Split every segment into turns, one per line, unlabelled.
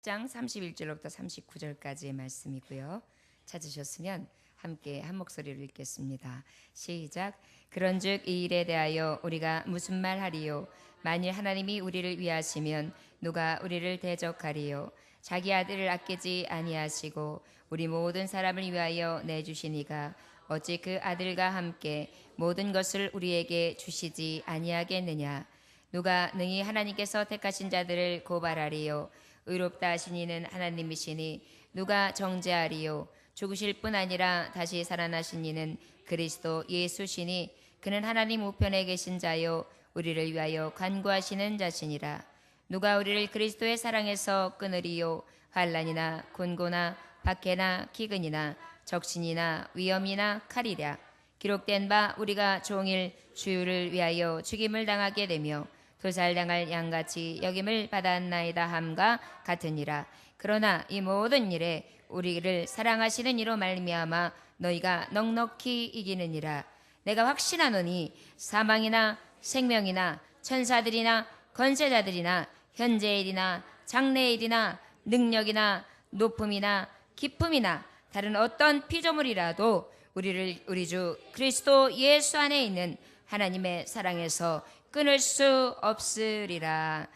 장 31절부터 39절까지의 말씀이고요. 찾으셨으면 함께 한 목소리로 읽겠습니다. 시작. 그런즉 이 일에 대하여 우리가 무슨 말하리요? 만일 하나님이 우리를 위하시면 누가 우리를 대적하리요? 자기 아들을 아끼지 아니하시고 우리 모든 사람을 위하여 내주시니가 어찌 그 아들과 함께 모든 것을 우리에게 주시지 아니하겠느냐? 누가 능히 하나님께서 택하신 자들을 고발하리요? 의롭다 하신 이는 하나님이시니 누가 정죄하리요? 죽으실 뿐 아니라 다시 살아나신 이는 그리스도 예수시니 그는 하나님 우편에 계신 자요 우리를 위하여 간구하시는 자시니라. 누가 우리를 그리스도의 사랑에서 끊으리요? 환난이나 곤고나 박해나 기근이나 적신이나 위험이나 칼이랴. 기록된 바 우리가 종일 주를 위하여 죽임을 당하게 되며 도살당할 양같이 여김을 받았나이다 함과 같으니라. 그러나 이 모든 일에 우리를 사랑하시는 이로 말미암아 너희가 넉넉히 이기느니라. 내가 확신하노니 사망이나 생명이나 천사들이나 권세자들이나 현재일이나 장래일이나 능력이나 높음이나 깊음이나 다른 어떤 피조물이라도 우리 주 그리스도 예수 안에 있는 하나님의 사랑에서 끊을 수 없으리라.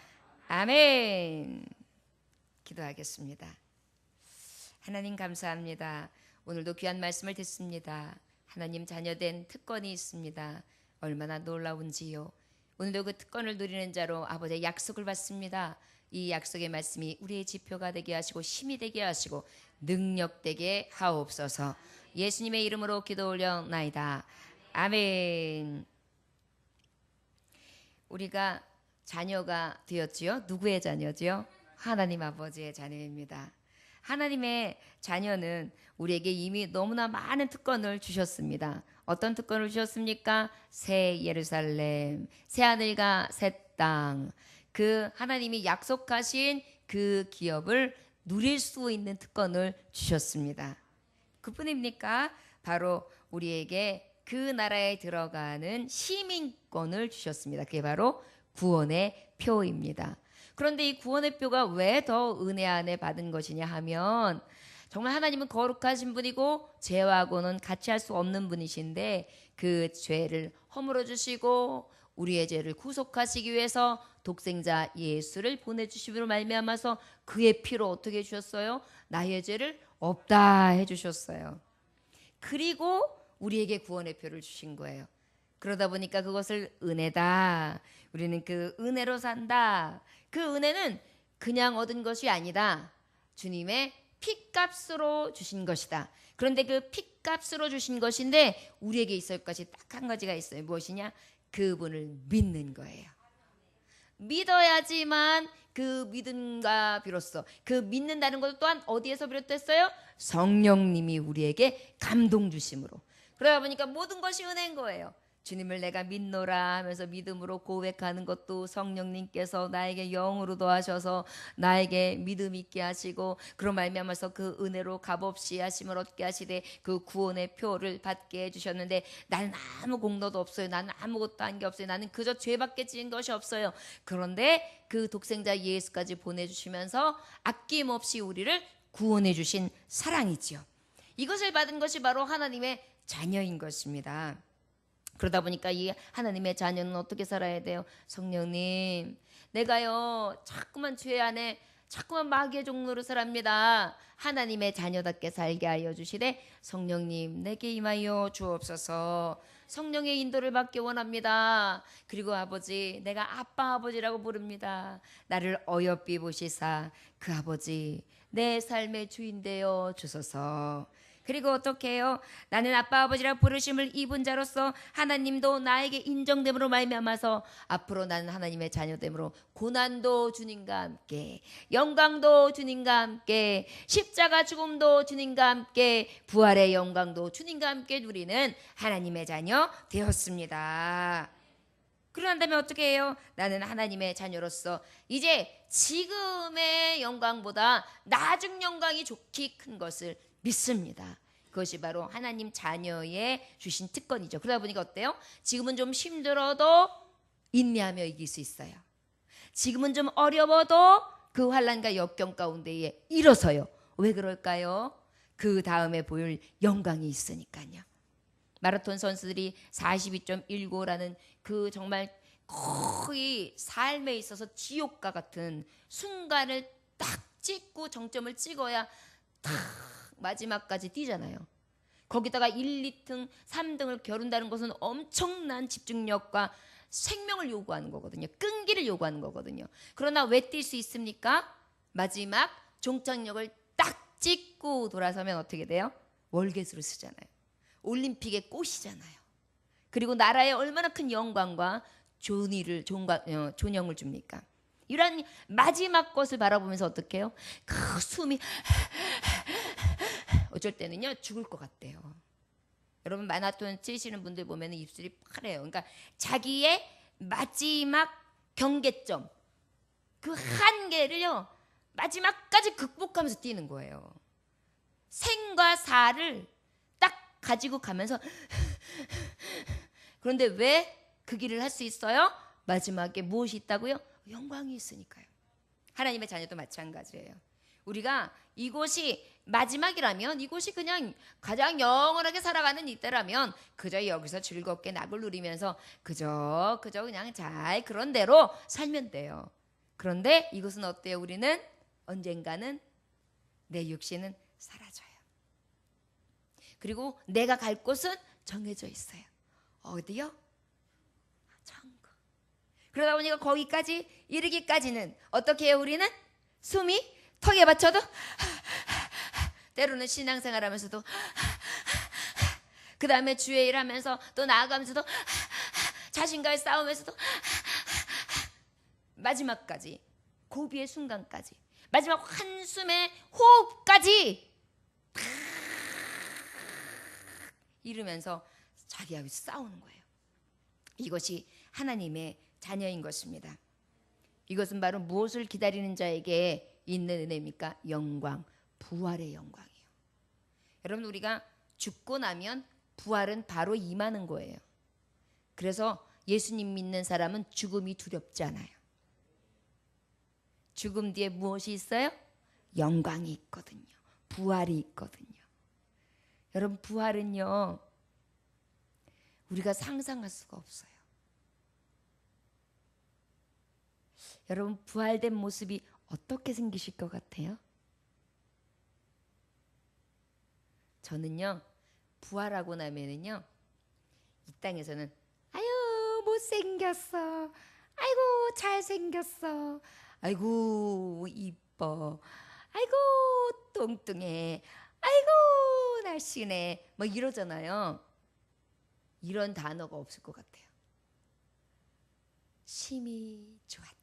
아멘. 기도하겠습니다. 하나님 감사합니다. 오늘도 귀한 말씀을 듣습니다. 하나님 자녀된 특권이 있습니다. 얼마나 놀라운지요. 오늘도 그 특권을 누리는 자로 아버지의 약속을 받습니다. 이 약속의 말씀이 우리의 지표가 되게 하시고 힘이 되게 하시고 능력되게 하옵소서. 예수님의 이름으로 기도 올려나이다. 아멘. 우리가 자녀가 되었지요. 누구의 자녀지요? 하나님 아버지의 자녀입니다. 하나님의 자녀는 우리에게 이미 너무나 많은 특권을 주셨습니다. 어떤 특권을 주셨습니까? 새 예루살렘, 새 하늘과 새 땅. 그 하나님이 약속하신 그 기업을 누릴 수 있는 특권을 주셨습니다. 그뿐입니까? 바로 우리에게 그 나라에 들어가는 시민권을 주셨습니다. 그게 바로 구원의 표입니다. 그런데 이 구원의 표가 왜 더 은혜 안에 받은 것이냐 하면 정말 하나님은 거룩하신 분이고 죄하고는 같이 할 수 없는 분이신데 그 죄를 허물어 주시고 우리의 죄를 구속하시기 위해서 독생자 예수를 보내주심으로 말미암아서 그의 피로 어떻게 해주셨어요? 나의 죄를 없다 해주셨어요. 그리고 우리에게 구원의 표를 주신 거예요. 그러다 보니까 그것을 은혜다. 우리는 그 은혜로 산다. 그 은혜는 그냥 얻은 것이 아니다. 주님의 피값으로 주신 것이다. 그런데 그 피값으로 주신 것인데 우리에게 있을 것이 딱 한 가지가 있어요. 무엇이냐? 그분을 믿는 거예요. 믿어야지만 그 믿음과 비로소 그 믿는다는 것 또한 어디에서 비롯됐어요? 성령님이 우리에게 감동 주심으로. 그러다 보니까 모든 것이 은혜인 거예요. 주님을 내가 믿노라 하면서 믿음으로 고백하는 것도 성령님께서 나에게 영으로 더하셔서 나에게 믿음 있게 하시고 그런 말미암아서 그 은혜로 값없이 하심을 얻게 하시되 그 구원의 표를 받게 해주셨는데 나는 아무 공로도 없어요. 나는 아무것도 한 게 없어요. 나는 그저 죄밖에 지은 것이 없어요. 그런데 그 독생자 예수까지 보내주시면서 아낌없이 우리를 구원해 주신 사랑이지요. 이것을 받은 것이 바로 하나님의 자녀인 것입니다. 그러다 보니까 이 하나님의 자녀는 어떻게 살아야 돼요? 성령님, 내가요 자꾸만 죄 안에 자꾸만 마귀의 종로로 살합니다. 하나님의 자녀답게 살게 하여 주시되 성령님 내게 임하여 주옵소서. 성령의 인도를 받기 원합니다. 그리고 아버지, 내가 아빠 아버지라고 부릅니다. 나를 어여삐 보시사 그 아버지 내 삶의 주인 되어 주소서. 그리고 어떻게 해요? 나는 아빠 아버지라 부르심을 입은 자로서 하나님도 나에게 인정됨으로 말미암아서 앞으로 나는 하나님의 자녀됨으로 고난도 주님과 함께, 영광도 주님과 함께, 십자가 죽음도 주님과 함께, 부활의 영광도 주님과 함께 누리는 하나님의 자녀 되었습니다. 그러난 다음에 어떻게 해요? 나는 하나님의 자녀로서 이제 지금의 영광보다 나중 영광이 좋기 큰 것을 믿습니다. 그것이 바로 하나님 자녀의 주신 특권이죠. 그러다 보니까 어때요? 지금은 좀 힘들어도 인내하며 이길 수 있어요. 지금은 좀 어려워도 그 환난과 역경 가운데에 일어서요. 왜 그럴까요? 그 다음에 보일 영광이 있으니까요. 마라톤 선수들이 42.195라는 그 정말 거의 삶에 있어서 지옥과 같은 순간을 딱 찍고 정점을 찍어야 딱 마지막까지 뛰잖아요. 거기다가 1, 2등, 3등을 겨룬다는 것은 엄청난 집중력과 생명을 요구하는 거거든요. 끈기를 요구하는 거거든요. 그러나 왜 뛸 수 있습니까? 마지막 종착역을 딱 찍고 돌아서면 어떻게 돼요? 월계수를 쓰잖아요. 올림픽의 꽃이잖아요. 그리고 나라에 얼마나 큰 영광과 존영을 줍니까? 이런 마지막 것을 바라보면서 어떻게 해요? 그 숨이 어쩔 때는요 죽을 것 같대요. 여러분 마라톤 뛰시는 분들 보면 입술이 파래요. 그러니까 자기의 마지막 경계점 그 한계를요 마지막까지 극복하면서 뛰는 거예요. 생과 사를 딱 가지고 가면서 그런데 왜 그 길을 할 수 있어요? 마지막에 무엇이 있다고요? 영광이 있으니까요. 하나님의 자녀도 마찬가지예요. 우리가 이곳이 마지막이라면 이곳이 그냥 가장 영원하게 살아가는 이때라면 그저 여기서 즐겁게 낙을 누리면서 그저 그냥 잘 그런 대로 살면 돼요. 그런데 이곳은 어때요? 우리는 언젠가는 내 육신은 사라져요. 그리고 내가 갈 곳은 정해져 있어요. 어디요? 천국. 그러다 보니까 거기까지 이르기까지는 어떻게 해요? 우리는 숨이 턱에 받쳐도 때로는 신앙생활 하면서도 그 다음에 주의 일 하면서 또 나아가면서도 자신과의 싸움에서도 마지막까지 고비의 순간까지 마지막 한숨의 호흡까지 이르면서 자기하고 싸우는 거예요. 이것이 하나님의 자녀인 것입니다. 이것은 바로 무엇을 기다리는 자에게 있는 은혜입니까? 영광, 부활의 영광이에요. 여러분 우리가 죽고 나면 부활은 바로 임하는 거예요. 그래서 예수님 믿는 사람은 죽음이 두렵지 않아요. 죽음 뒤에 무엇이 있어요? 영광이 있거든요. 부활이 있거든요. 여러분 부활은요 우리가 상상할 수가 없어요. 여러분 부활된 모습이 어떻게 생기실 것 같아요? 저는요 부활하고 나면은요 이 땅에서는 아유 못생겼어, 아이고 잘생겼어, 아이고 이뻐, 아이고 뚱뚱해, 아이고 날씬해 뭐 이러잖아요. 이런 단어가 없을 것 같아요. 심히 좋았더라.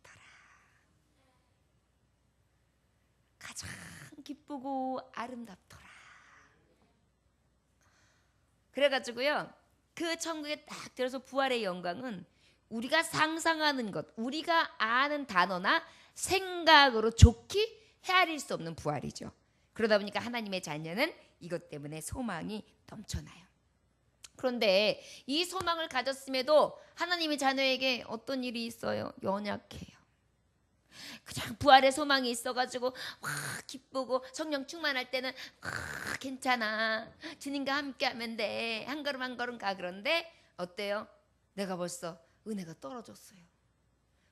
가장 기쁘고 아름답더라. 그래가지고요 그 천국에 딱 들어서 부활의 영광은 우리가 상상하는 것, 우리가 아는 단어나 생각으로 좋게 헤아릴 수 없는 부활이죠. 그러다 보니까 하나님의 자녀는 이것 때문에 소망이 넘쳐나요. 그런데 이 소망을 가졌음에도 하나님의 자녀에게 어떤 일이 있어요? 연약해요. 그냥 부활의 소망이 있어가지고 와 기쁘고 성령 충만할 때는 와 괜찮아, 주님과 함께하면 돼, 한 걸음 한 걸음 가. 그런데 어때요? 내가 벌써 은혜가 떨어졌어요.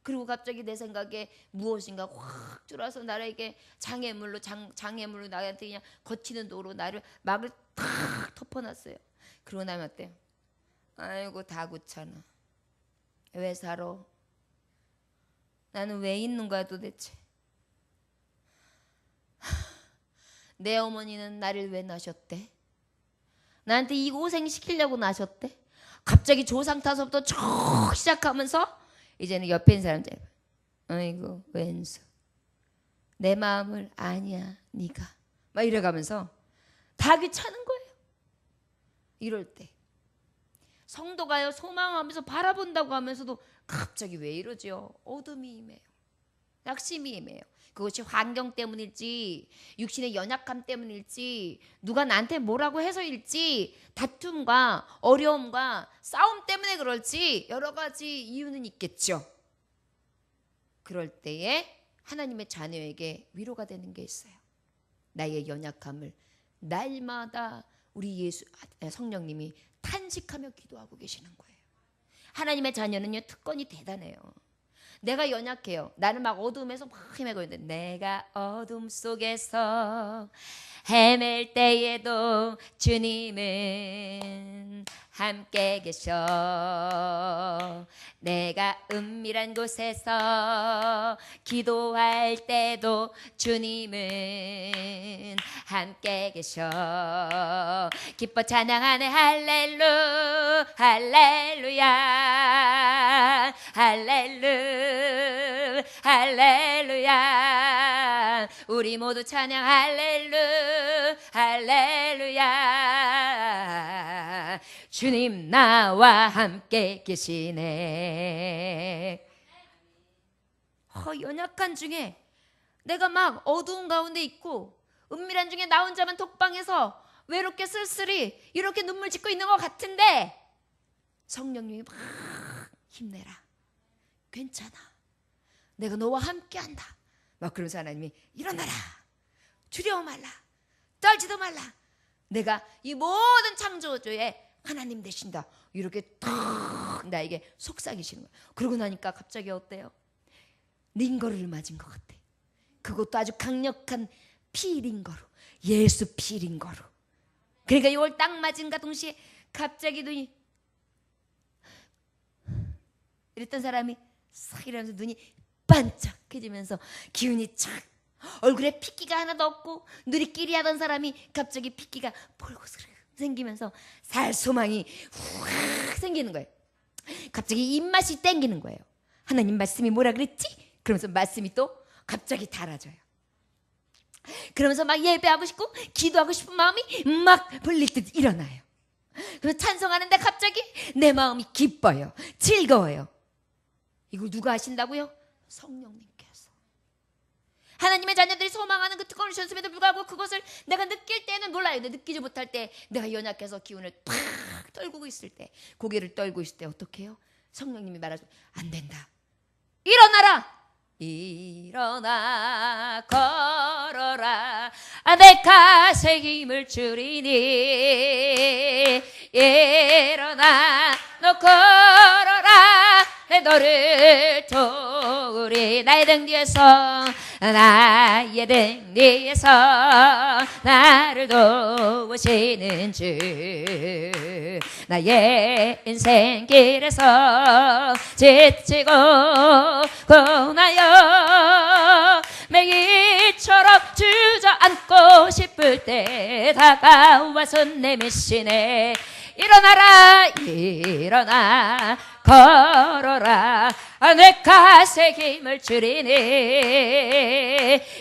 그리고 갑자기 내 생각에 무엇인가 확 들어와서 나에게 장애물로 나한테 그냥 거치는 도로 나를 막을 탁 덮어놨어요. 그러고 나면 어때요? 아이고 다 귀찮아. 왜 살아? 나는 왜 있는 거야 도대체? 내 어머니는 나를 왜 낳으셨대? 나한테 이 고생 시키려고 낳으셨대? 갑자기 조상 타서부터 쭉 시작하면서 이제는 옆에 있는 사람들 아이고 왼수 내 마음을 아냐 네가 막 이래가면서 다 귀찮은 거예요. 이럴 때 성도가요 소망하면서 바라본다고 하면서도 갑자기 왜 이러죠? 어둠이 임해요. 낙심이 임해요. 그것이 환경 때문일지 육신의 연약함 때문일지 누가 나한테 뭐라고 해서일지 다툼과 어려움과 싸움 때문에 그럴지 여러 가지 이유는 있겠죠. 그럴 때에 하나님의 자녀에게 위로가 되는 게 있어요. 나의 연약함을 날마다 우리 성령님이 탄식하며 기도하고 계시는 거예요. 하나님의 자녀는요, 특권이 대단해요. 내가 연약해요. 나는 막 어둠에서 막 헤매고 있는데, 내가 어둠 속에서 헤맬 때에도 주님은 함께 계셔. 내가 은밀한 곳에서 기도할 때도 주님은 함께 계셔. 기뻐 찬양하네 할렐루 할렐루야 할렐루 할렐루야. 우리 모두 찬양 할렐루 할렐루야. 주님 나와 함께 계시네. 연약한 중에 내가 막 어두운 가운데 있고 은밀한 중에 나 혼자만 독방에서 외롭게 쓸쓸히 이렇게 눈물 짓고 있는 것 같은데 성령님이 막 힘내라. 괜찮아. 내가 너와 함께한다. 막 그러면서 하나님이 일어나라. 두려워 말라. 떨지도 말라. 내가 이 모든 창조주의 하나님 되신다. 이렇게 탁 나에게 속삭이시는 거예요. 그러고 나니까 갑자기 어때요? 링거를 맞은 것 같아. 그것도 아주 강력한 피링거로, 예수 피링거로. 그러니까 이걸 딱 맞은가 동시에 갑자기 눈이 이랬던 사람이 싹 이러면서 눈이 반짝해지면서 기운이 착, 얼굴에 핏기가 하나도 없고 눈이 끼리하던 사람이 갑자기 핏기가 볼고스르 생기면서 살소망이 확 생기는 거예요. 갑자기 입맛이 땡기는 거예요. 하나님 말씀이 뭐라 그랬지? 그러면서 말씀이 또 갑자기 달아져요. 그러면서 막 예배하고 싶고 기도하고 싶은 마음이 막 불릴 듯 일어나요. 그래서 찬송하는데 갑자기 내 마음이 기뻐요. 즐거워요. 이걸 누가 하신다고요? 성령님께서. 하나님의 자녀들이 소망하는 그 특권을 주셨음에도 불구하고 그것을 내가 느낄 때는 몰라요. 근데 느끼지 못할 때, 내가 연약해서 기운을 팍 떨구고 있을 때, 고개를 떨고 있을 때 어떻게 해요? 성령님이 말하죠. 안 된다. 일어나라. 일어나 걸어라. 내 가세 힘을 주리니. 일어나 너 걸어라. 너를 도우리. 나의 등 뒤에서, 나의 등 뒤에서 나를 도우시는 주. 나의 인생 길에서 지치고 고나여 매일처럼 주저앉고 싶을 때 다가와서 내미시네. 일어나라. 일어나 걸어라. 내 가세 힘을 주리니.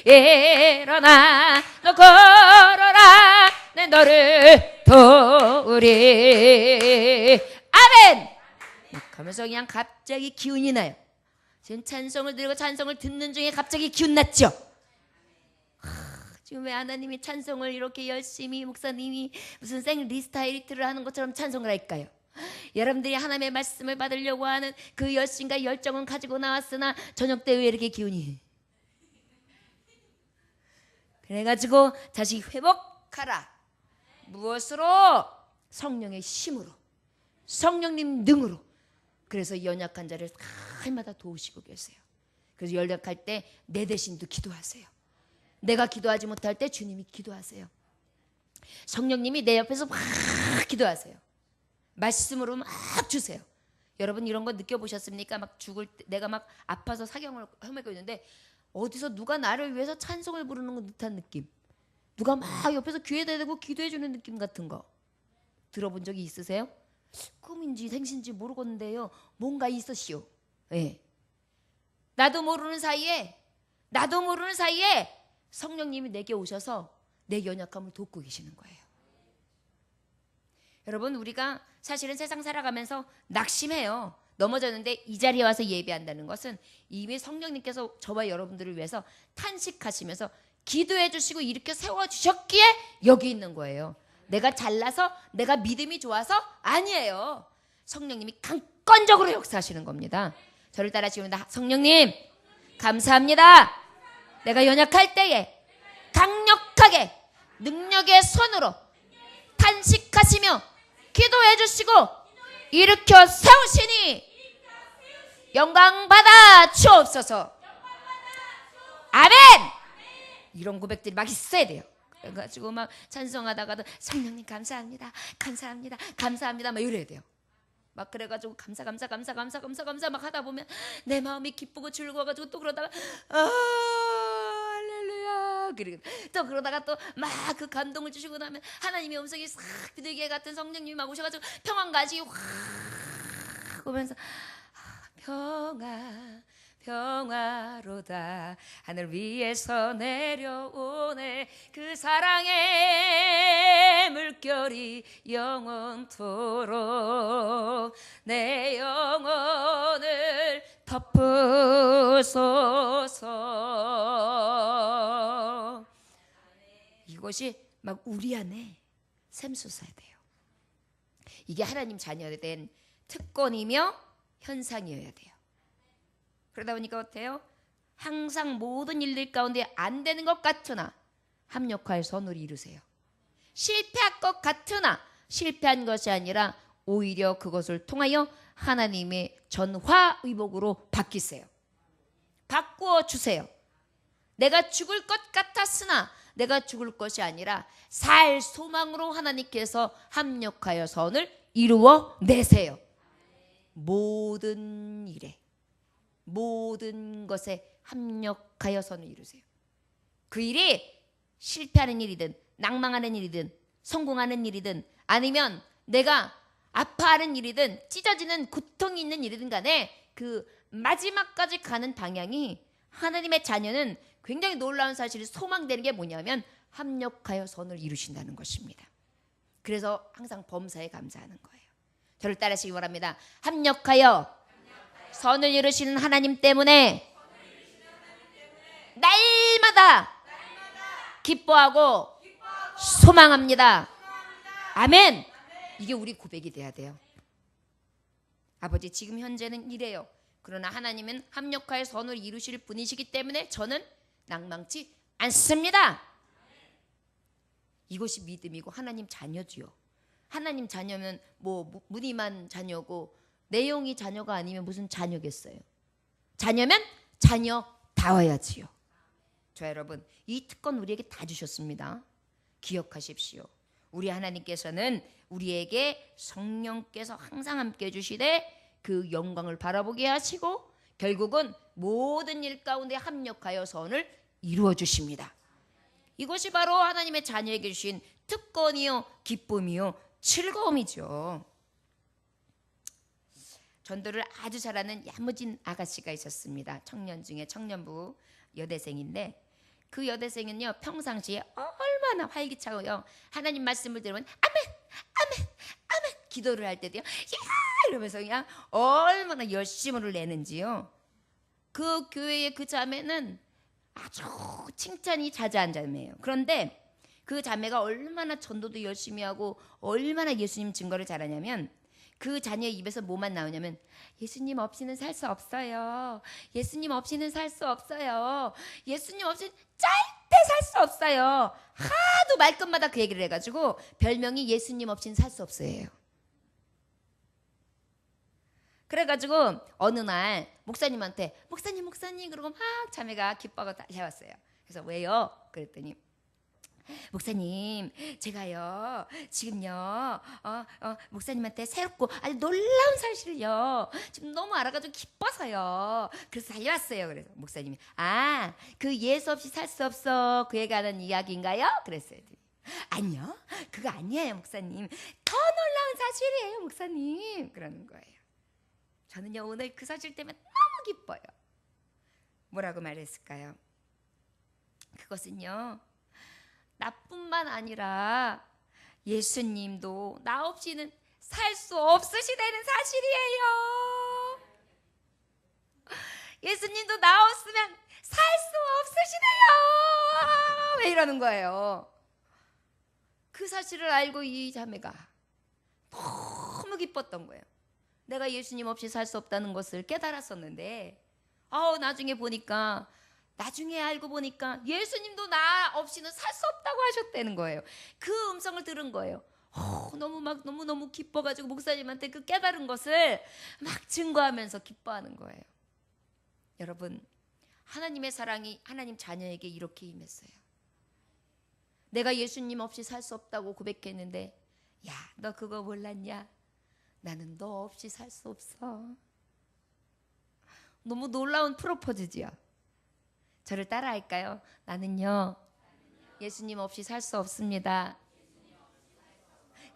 일어나 너 걸어라. 내 너를 도우리. 아멘. 그러면서 그냥 갑자기 기운이 나요. 지금 찬송을 드리고 찬송을 듣는 중에 갑자기 기운 났죠. 지금 왜 하나님이 찬송을 이렇게 열심히 목사님이 무슨 생 리스타이리트를 하는 것처럼 찬송을 할까요? 여러분들이 하나님의 말씀을 받으려고 하는 그 열심과 열정은 가지고 나왔으나 저녁 때 왜 이렇게 기운이? 그래가지고 다시 회복하라. 무엇으로? 성령의 힘으로, 성령님 능으로. 그래서 연약한 자를 날마다 도우시고 계세요. 그래서 연약할 때 내 대신도 기도하세요. 내가 기도하지 못할 때 주님이 기도하세요. 성령님이 내 옆에서 막 기도하세요. 말씀으로 막 주세요. 여러분 이런 거 느껴보셨습니까? 막 죽을 때 내가 막 아파서 사경을 헤매고 있는데 어디서 누가 나를 위해서 찬송을 부르는 것 듯한 느낌, 누가 막 옆에서 귀에다 대고 기도해 주는 느낌 같은 거 들어본 적이 있으세요? 꿈인지 생신지 모르겠는데요, 뭔가 있으시오. 예. 나도 모르는 사이에 성령님이 내게 오셔서 내 연약함을 돕고 계시는 거예요. 여러분 우리가 사실은 세상 살아가면서 낙심해요. 넘어졌는데 이 자리에 와서 예배한다는 것은 이미 성령님께서 저와 여러분들을 위해서 탄식하시면서 기도해 주시고 이렇게 세워주셨기에 여기 있는 거예요. 내가 잘나서, 내가 믿음이 좋아서 아니에요. 성령님이 강권적으로 역사하시는 겁니다. 저를 따라 지금 성령님 감사합니다. 내가 연약할 때에 강력하게 능력의 손으로 탄식하시며 기도해 주시고 일으켜 세우시니 영광 받아 주옵소서. 아멘. 이런 고백들이 막 있어야 돼요. 그래가지고 막 찬송하다가도 성령님 감사합니다, 감사합니다, 감사합니다 막 이래야 돼요. 막 그래가지고 감사 막 하다 보면 내 마음이 기쁘고 즐거워가지고 또 그러다가 할렐루야 그리고 또 그러다가 또 막 그 감동을 주시고 나면 하나님의 음성이 싹 비둘기 같은 성령님이 막 오셔가지고 평안까지 확 오면서 평화로다 하늘 위에서 내려오네 그 사랑의 물결이 영원토록 내 영혼을 덮으소서. 이것이 막 우리 안에 샘솟아야 돼요. 이게 하나님 자녀에 된 특권이며 현상이어야 돼요. 그러다 보니까 어때요? 항상 모든 일들 가운데 안 되는 것 같으나 합력하여 선을 이루세요. 실패할 것 같으나 실패한 것이 아니라 오히려 그것을 통하여 하나님의 전화위복으로 바뀌세요. 바꾸어 주세요. 내가 죽을 것 같았으나 내가 죽을 것이 아니라 살 소망으로 하나님께서 합력하여 선을 이루어 내세요. 모든 일에 모든 것에 합력하여 선을 이루세요. 그 일이 실패하는 일이든 낭망하는 일이든 성공하는 일이든 아니면 내가 아파하는 일이든 찢어지는 고통이 있는 일이든 간에 그 마지막까지 가는 방향이 하나님의 자녀는 굉장히 놀라운 사실이 소망되는 게 뭐냐면 합력하여 선을 이루신다는 것입니다. 그래서 항상 범사에 감사하는 거예요. 저를 따르시기 바랍니다. 합력하여 선을 이루시는 하나님 때문에 날마다 기뻐하고 소망합니다. 아멘. 이게 우리 고백이 돼야 돼요. 아버지 지금 현재는 이래요. 그러나 하나님은 합력하여 선을 이루실 분이시기 때문에 저는 낭망치 않습니다. 이것이 믿음이고 하나님 자녀지요. 하나님 자녀면 뭐 무늬만 자녀고 내용이 자녀가 아니면 무슨 자녀겠어요. 자녀면 자녀다워야지요. 저 여러분 이 특권 우리에게 다 주셨습니다. 기억하십시오. 우리 하나님께서는 우리에게 성령께서 항상 함께 해주시되 그 영광을 바라보게 하시고 결국은 모든 일 가운데 합력하여 선을 이루어 주십니다. 이것이 바로 하나님의 자녀에게 주신 특권이요 기쁨이요 즐거움이죠. 전도를 아주 잘하는 야무진 아가씨가 있었습니다. 청년 중에 청년부 여대생인데 그 여대생은요 평상시에 얼마나 활기차고요. 하나님 말씀을 들으면 아멘 아멘 아멘 기도를 할 때도요 야 이러면서 그냥 얼마나 열심을 내는지요. 그 교회의 그 자매는 아주 칭찬이 자자한 자매예요. 그런데 그 자매가 얼마나 전도도 열심히 하고 얼마나 예수님 증거를 잘하냐면 그 자녀의 입에서 뭐만 나오냐면 예수님 없이는 살 수 없어요. 예수님 없이는 살 수 없어요. 예수님 없이는 절대 살 수 없어요. 하도 말끝마다 그 얘기를 해가지고 별명이 예수님 없이는 살 수 없어요. 그래가지고 어느 날 목사님한테 목사님 그러고 막 자매가 기뻐하고 해왔어요. 그래서 왜요? 그랬더니 목사님 제가요 지금요 목사님한테 새롭고 아주 놀라운 사실을요 지금 너무 알아가지고 기뻐서요 그래서 달려왔어요. 그래서 목사님이 그 예수 없이 살 수 없어 그 얘기 하는 이야기인가요? 그랬어요. 아니요 그거 아니에요 목사님 더 놀라운 사실이에요 목사님 그러는 거예요. 저는요 오늘 그 사실 때문에 너무 기뻐요. 뭐라고 말했을까요? 그것은요 나뿐만 아니라 예수님도 나 없이는 살 수 없으시다는 사실이에요. 예수님도 나 없으면 살 수 없으시대요. 왜 이러는 거예요? 그 사실을 알고 이 자매가 너무 기뻤던 거예요. 내가 예수님 없이 살 수 없다는 것을 깨달았었는데 나중에 보니까 나중에 알고 보니까 예수님도 나 없이는 살 수 없다고 하셨다는 거예요. 그 음성을 들은 거예요. 너무 기뻐가지고 목사님한테 그 깨달은 것을 막 증거하면서 기뻐하는 거예요. 여러분, 하나님의 사랑이 하나님 자녀에게 이렇게 임했어요. 내가 예수님 없이 살 수 없다고 고백했는데, 야, 너 그거 몰랐냐? 나는 너 없이 살 수 없어. 너무 놀라운 프로포즈지요. 저를 따라할까요? 나는요, 예수님 없이 살 수 없습니다.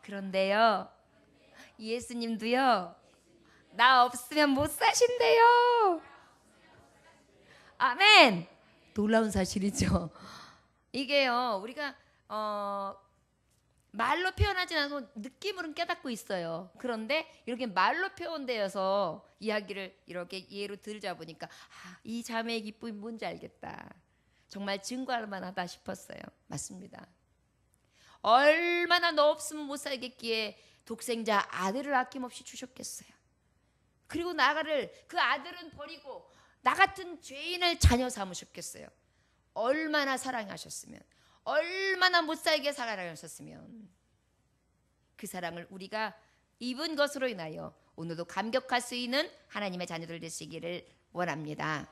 그런데요, 예수님도요, 나 없으면 못 사신대요. 아멘. 놀라운 사실이죠. 이게요, 우리가 말로 표현하지 않아도 느낌으로는 깨닫고 있어요. 그런데 이렇게 말로 표현되어서 이야기를 이렇게 예로 들자 보니까 이 자매의 기쁨이 뭔지 알겠다. 정말 증거할 만하다 싶었어요. 맞습니다. 얼마나 너 없으면 못 살겠기에 독생자 아들을 아낌없이 주셨겠어요. 그리고 나를 그 아들은 버리고 나 같은 죄인을 자녀 삼으셨겠어요. 얼마나 사랑하셨으면, 얼마나 못 살게 사랑하셨으면, 그 사랑을 우리가 입은 것으로 인하여 오늘도 감격할 수 있는 하나님의 자녀들 되시기를 원합니다.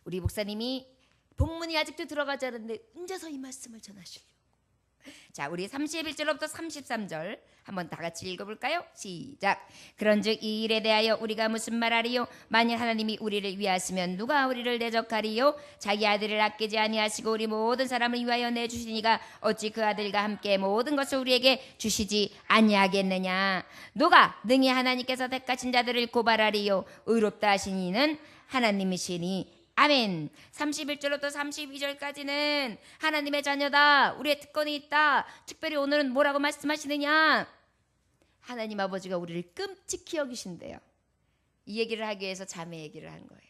우리 목사님이 본문이 아직도 들어가지 않았는데 언제서 이 말씀을 전하시려고. 자, 우리 31절부터 33절 한번 다 같이 읽어볼까요? 시작. 그런즉 이 일에 대하여 우리가 무슨 말하리요? 만일 하나님이 우리를 위하시면 누가 우리를 대적하리요? 자기 아들을 아끼지 아니하시고 우리 모든 사람을 위하여 내주시니가 어찌 그 아들과 함께 모든 것을 우리에게 주시지 아니하겠느냐? 누가 능히 하나님께서 택하신 자들을 고발하리요? 의롭다 하신 이는 하나님이시니. 아멘. 31절부터 32절까지는 하나님의 자녀다, 우리의 특권이 있다. 특별히 오늘은 뭐라고 말씀하시느냐? 하나님 아버지가 우리를 끔찍히 여기신대요. 이 얘기를 하기 위해서 자매 얘기를 한 거예요.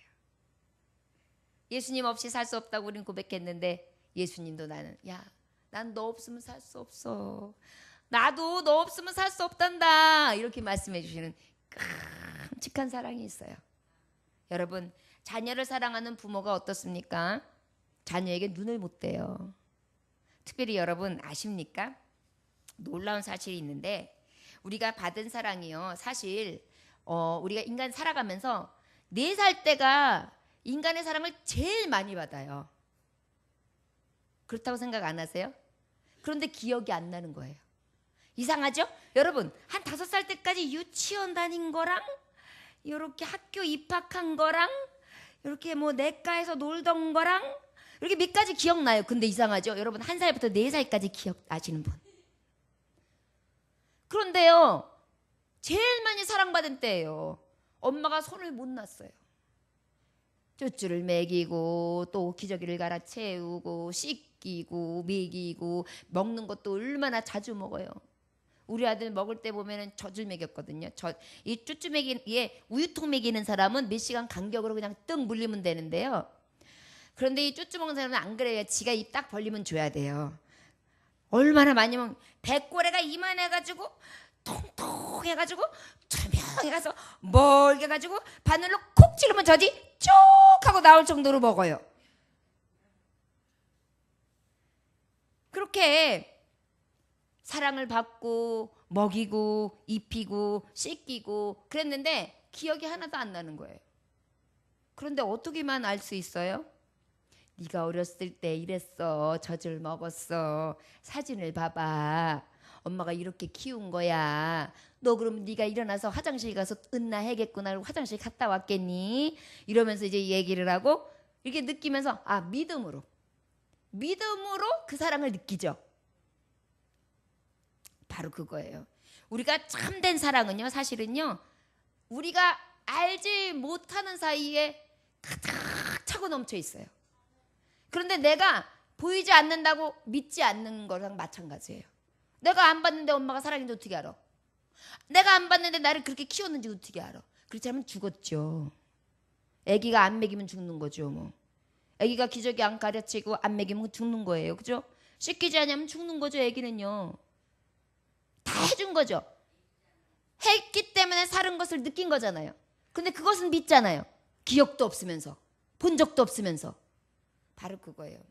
예수님 없이 살 수 없다고 우리는 고백했는데 예수님도 난 너 없으면 살 수 없어. 나도 너 없으면 살 수 없단다. 이렇게 말씀해 주시는 끔찍한 사랑이 있어요. 여러분, 자녀를 사랑하는 부모가 어떻습니까? 자녀에게 눈을 못 떼요. 특별히 여러분 아십니까? 놀라운 사실이 있는데 우리가 받은 사랑이요, 사실 우리가 인간 살아가면서 4살 때가 인간의 사랑을 제일 많이 받아요. 그렇다고 생각 안 하세요? 그런데 기억이 안 나는 거예요. 이상하죠? 여러분, 한 5살 때까지 유치원 다닌 거랑 이렇게 학교 입학한 거랑 이렇게 뭐 내과에서 놀던 거랑 이렇게 몇 가지 기억나요. 근데 이상하죠? 여러분, 1살부터 4살까지 기억나시는 분. 그런데요, 제일 많이 사랑받은 때예요. 엄마가 손을 못 놨어요. 쭈쭈를 먹이고 또 기저귀를 갈아 채우고 씻기고 먹이고, 먹는 것도 얼마나 자주 먹어요. 우리 아들 먹을 때 보면은 젖을 먹였거든요. 이 쭈쭈 우유통 먹이는 사람은 몇 시간 간격으로 그냥 뜩 물리면 되는데요. 그런데 이 쭈쭈 먹는 사람은 안 그래요. 지가 입 딱 벌리면 줘야 돼요. 얼마나 많이 먹으면 배꼬래가 이만해가지고 통통해가지고 투명해가지고 멀게가지고 바늘로 콕 찌르면 젖이 쭉 하고 나올 정도로 먹어요. 그렇게 사랑을 받고 먹이고 입히고 씻기고 그랬는데 기억이 하나도 안 나는 거예요. 그런데 어떻게만 알 수 있어요? 네가 어렸을 때 이랬어. 젖을 먹었어. 사진을 봐봐. 엄마가 이렇게 키운 거야. 너 그럼 네가 일어나서 화장실 가서 은나 해겠구나. 그리고 화장실 갔다 왔겠니? 이러면서 이제 얘기를 하고 이렇게 느끼면서 믿음으로 그 사랑을 느끼죠. 바로 그거예요. 우리가 참된 사랑은요, 사실은요, 우리가 알지 못하는 사이에 가득 차고 넘쳐 있어요. 그런데 내가 보이지 않는다고 믿지 않는 거랑 마찬가지예요. 내가 안 봤는데 엄마가 사랑인지 어떻게 알아? 내가 안 봤는데 나를 그렇게 키웠는지 어떻게 알아? 그렇지 않으면 죽었죠. 아기가 안 먹이면 죽는 거죠. 뭐 아기가 기저귀 안 가르치고 안 먹이면 죽는 거예요. 그죠? 씻기지 않으면 죽는 거죠. 아기는요. 다 해준 거죠. 했기 때문에 사는 것을 느낀 거잖아요. 근데 그것은 믿잖아요. 기억도 없으면서, 본 적도 없으면서. 바로 그거예요.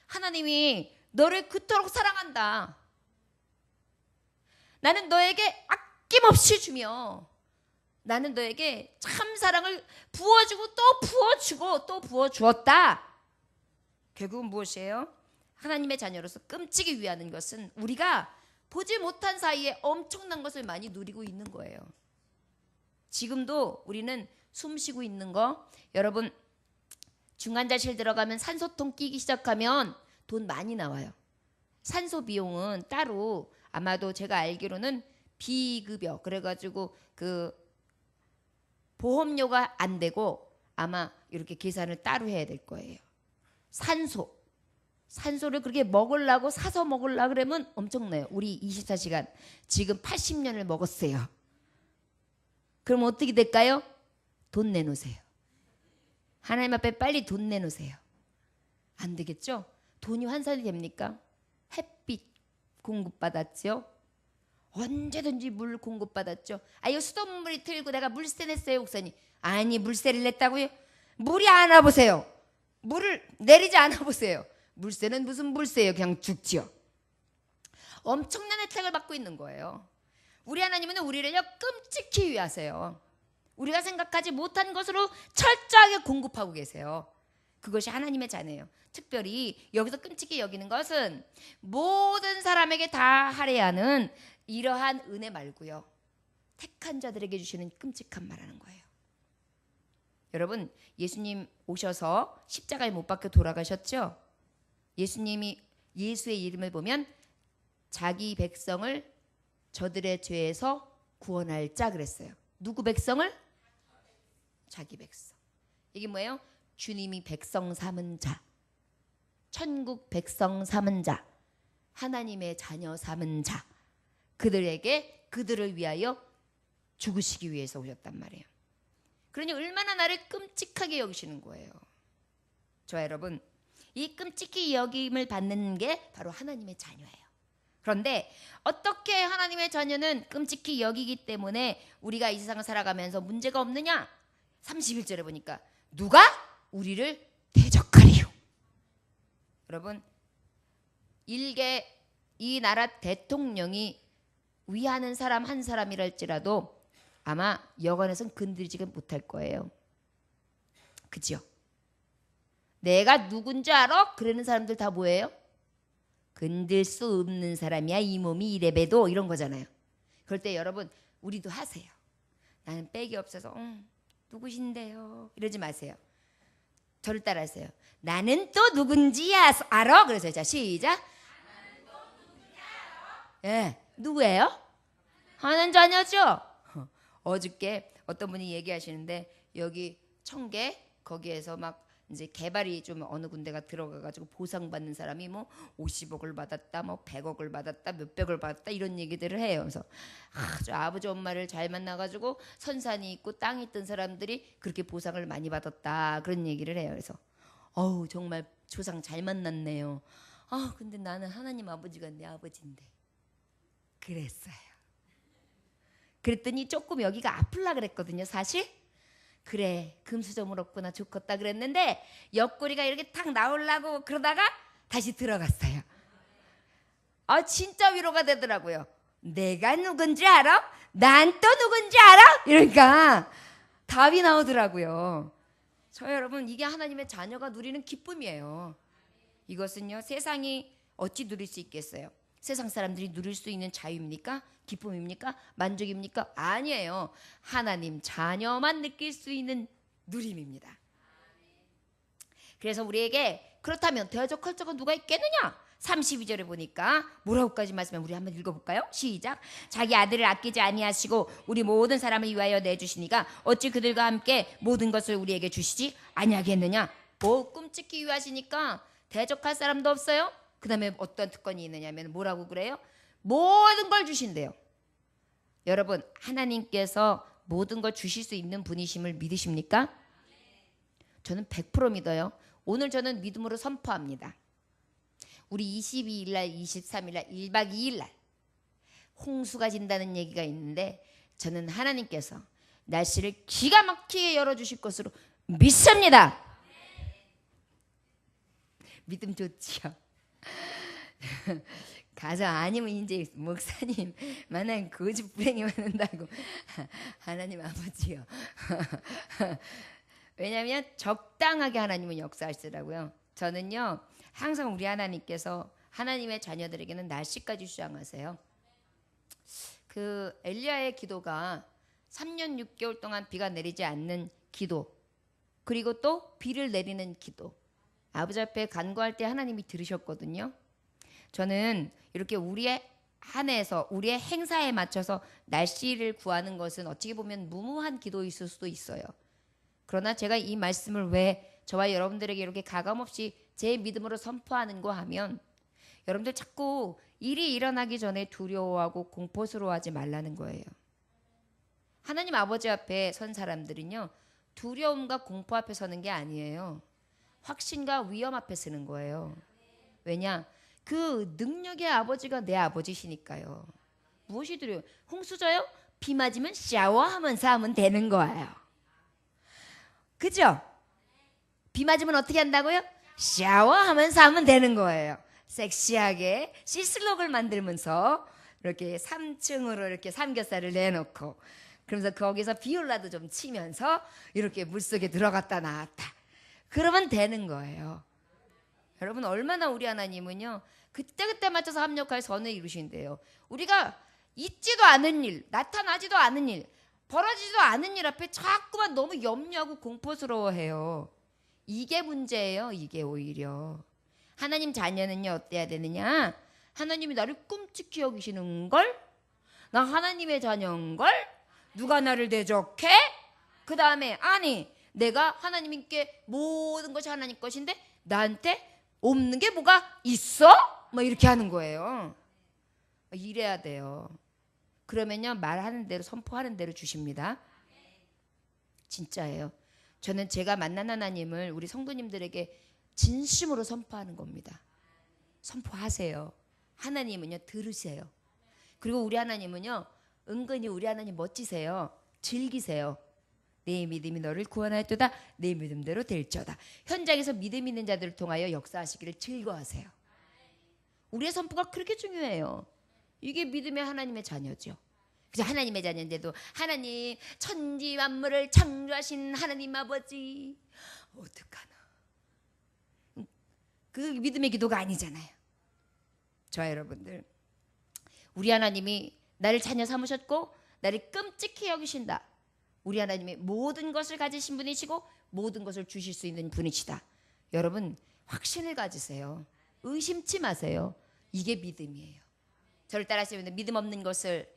하나님이 너를 그토록 사랑한다. 나는 너에게 아낌없이 주며 나는 너에게 참 사랑을 부어주고 또 부어주고 또 부어주었다. 결국은 무엇이에요? 하나님의 자녀로서 끔찍이 위하는 것은 우리가 보지 못한 사이에 엄청난 것을 많이 누리고 있는 거예요. 지금도 우리는 숨 쉬고 있는 거, 여러분 중환자실 들어가면 산소통 끼기 시작하면 돈 많이 나와요. 산소 비용은 따로 아마도 제가 알기로는 비급여, 그래가지고 그 보험료가 안 되고 아마 이렇게 계산을 따로 해야 될 거예요. 산소를 그렇게 먹으려고 사서 먹으려고 그러면 엄청나요. 우리 24시간 지금 80년을 먹었어요. 그럼 어떻게 될까요? 돈 내놓으세요. 하나님 앞에 빨리 돈 내놓으세요. 안 되겠죠? 돈이 환산이 됩니까? 햇빛 공급받았죠? 언제든지 물 공급받았죠? 이거 수돗물이 틀고 내가 물세 냈어요, 목사님. 아니, 물세를 냈다고요? 물이 안 와보세요. 물을 내리지 않아 보세요. 물세는 무슨 물세예요? 그냥 죽지요. 엄청난 혜택을 받고 있는 거예요. 우리 하나님은 우리를요 끔찍히 위하세요. 우리가 생각하지 못한 것으로 철저하게 공급하고 계세요. 그것이 하나님의 자녀예요. 특별히 여기서 끔찍히 여기는 것은 모든 사람에게 다 할애하는 이러한 은혜 말고요, 택한 자들에게 주시는 끔찍한 말하는 거예요. 여러분, 예수님 오셔서 십자가에 못 박혀 돌아가셨죠? 예수님이 예수의 이름을 보면 자기 백성을 저들의 죄에서 구원할 자 그랬어요. 누구 백성을? 자기 백성. 이게 뭐예요? 주님이 백성 삼은 자, 천국 백성 삼은 자, 하나님의 자녀 삼은 자, 그들을 위하여 죽으시기 위해서 오셨단 말이에요. 그러니 얼마나 나를 끔찍하게 여기시는 거예요. 저와 여러분, 이 끔찍히 여김을 받는 게 바로 하나님의 자녀예요. 그런데 어떻게 하나님의 자녀는 끔찍히 여기기 때문에 우리가 이 세상을 살아가면서 문제가 없느냐? 31절에 보니까 누가 우리를 대적하리요. 여러분, 일개 이 나라 대통령이 위하는 사람 한 사람이랄지라도 아마 여관에선 건드리지 못할 거예요. 그죠? 내가 누군지 알아? 그러는 사람들 다 뭐예요? 건들 수 없는 사람이야, 이 몸이 이래봬도, 이런 거잖아요. 그럴 때 여러분, 우리도 하세요. 나는 빽이 없어서 누구신데요? 이러지 마세요. 저를 따라하세요. 나는 또 누군지 알아? 그래서 자, 시작. 나는 또 누군지 알아? 예, 누구예요? 하나님 자녀죠. 어저께 어떤 분이 얘기하시는데 여기 청계 거기에서 막 이제 개발이 좀 어느 군데가 들어가가지고 보상받는 사람이 뭐 50억을 받았다, 뭐 100억을 받았다, 몇백을 받았다, 이런 얘기들을 해요. 그래서 아버지 엄마를 잘 만나가지고 선산이 있고 땅이 있던 사람들이 그렇게 보상을 많이 받았다, 그런 얘기를 해요. 그래서 정말 조상 잘 만났네요. 근데 나는 하나님 아버지가 내 아버지인데 그랬어요. 그랬더니 조금 여기가 아플라 그랬거든요, 사실. 그래, 금수저물 없구나, 좋겠다 그랬는데 옆구리가 이렇게 탁 나오려고 그러다가 다시 들어갔어요. 진짜 위로가 되더라고요. 내가 누군지 알아? 난 또 누군지 알아? 이러니까 답이 나오더라고요. 여러분, 이게 하나님의 자녀가 누리는 기쁨이에요. 이것은요, 세상이 어찌 누릴 수 있겠어요? 세상 사람들이 누릴 수 있는 자유입니까? 기쁨입니까? 만족입니까? 아니에요. 하나님 자녀만 느낄 수 있는 누림입니다. 그래서 우리에게 그렇다면 대적할 자가 누가 있겠느냐? 32절에 보니까 뭐라고까지 말씀해? 우리 한번 읽어볼까요? 시작. 자기 아들을 아끼지 아니하시고 우리 모든 사람을 위하여 내주시니까 어찌 그들과 함께 모든 것을 우리에게 주시지 아니하겠느냐? 끔찍히 위하시니까 대적할 사람도 없어요. 그 다음에 어떤 특권이 있느냐면 뭐라고 그래요? 모든 걸 주신대요. 여러분, 하나님께서 모든 걸 주실 수 있는 분이심을 믿으십니까? 저는 100% 믿어요. 오늘 저는 믿음으로 선포합니다. 우리 22일 날, 23일 날, 1박 2일 날 홍수가 진다는 얘기가 있는데 저는 하나님께서 날씨를 기가 막히게 열어주실 것으로 믿습니다. 믿음 좋지요. 가서 아니면 이제 목사님 만약 거짓 불행이 많은다고 하나님 아버지요. 왜냐하면 적당하게 하나님은 역사하시더라고요. 저는요 항상 우리 하나님께서 하나님의 자녀들에게는 날씨까지 주장하세요. 그 엘리야의 기도가 3년 6개월 동안 비가 내리지 않는 기도, 그리고 또 비를 내리는 기도, 아버지 앞에 간구할 때 하나님이 들으셨거든요. 저는 이렇게 우리의 한 해에서 우리의 행사에 맞춰서 날씨를 구하는 것은 어떻게 보면 무모한 기도일 수도 있어요. 그러나 제가 이 말씀을 왜 저와 여러분들에게 이렇게 가감없이 제 믿음으로 선포하는가 하면, 여러분들 자꾸 일이 일어나기 전에 두려워하고 공포스러워하지 말라는 거예요. 하나님 아버지 앞에 선 사람들은요 두려움과 공포 앞에 서는 게 아니에요. 확신과 위험 앞에 서는 거예요. 왜냐? 그 능력의 아버지가 내 아버지시니까요. 무엇이 두려워요? 홍수져요? 비 맞으면 샤워하면서 하면 되는 거예요. 그죠? 비 맞으면 어떻게 한다고요? 샤워하면서 하면 되는 거예요. 섹시하게 시슬록을 만들면서 이렇게 3층으로 이렇게 삼겹살을 내놓고, 그러면서 거기서 비올라도 좀 치면서 이렇게 물속에 들어갔다 나왔다. 그러면 되는 거예요. 여러분 얼마나 우리 하나님은요 그때그때 맞춰서 합력할 선을 이루신대요. 우리가 있지도 않은 일, 나타나지도 않은 일, 벌어지지도 않은 일 앞에 자꾸만 너무 염려하고 공포스러워해요. 이게 문제예요. 이게 오히려 하나님 자녀는요 어때야 되느냐? 하나님이 나를 끔찍히 여기시는걸? 나 하나님의 자녀인걸? 누가 나를 대적해? 그 다음에 아니 내가 하나님께 모든 것이 하나님 것인데 나한테 없는 게 뭐가 있어? 뭐 이렇게 하는 거예요. 이래야 돼요. 그러면요 말하는 대로 선포하는 대로 주십니다. 진짜예요. 저는 제가 만난 하나님을 우리 성도님들에게 진심으로 선포하는 겁니다. 선포하세요. 하나님은요 들으세요. 그리고 우리 하나님은요 은근히 우리 하나님 멋지세요. 즐기세요. 내 믿음이 너를 구원하였도다. 내 믿음대로 될저다. 현장에서 믿음 있는 자들을 통하여 역사하시기를 즐거워하세요. 우리의 선포가 그렇게 중요해요. 이게 믿음의 하나님의 자녀죠. 그래서 하나님의 자녀인데도 하나님 천지 만물을 창조하신 하나님 아버지 어떡하나. 그 믿음의 기도가 아니잖아요. 저와 여러분들 우리 하나님이 나를 자녀 삼으셨고 나를 끔찍히 여기신다. 우리 하나님이 모든 것을 가지신 분이시고 모든 것을 주실 수 있는 분이시다. 여러분 확신을 가지세요. 의심치 마세요. 이게 믿음이에요. 저를 따라하시면 믿음 없는 것을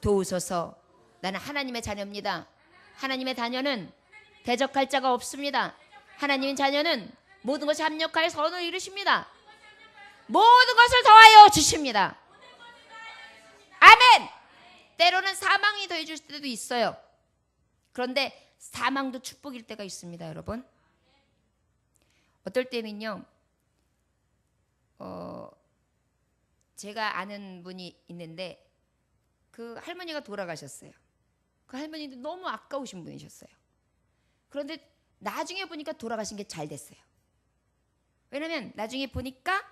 도우소서. 나는 하나님의 자녀입니다. 하나님의 자녀는 대적할 자가 없습니다. 하나님의 자녀는 모든 것이 합력하여 선을 이루십니다. 모든 것을 더하여 주십니다. 아멘. 때로는 사망이 더해 줄 때도 있어요. 그런데 사망도 축복일 때가 있습니다, 여러분. 어떨 때는요, 제가 아는 분이 있는데 그 할머니가 돌아가셨어요. 그 할머니도 너무 아까우신 분이셨어요. 그런데 나중에 보니까 돌아가신 게 잘 됐어요. 왜냐면 나중에 보니까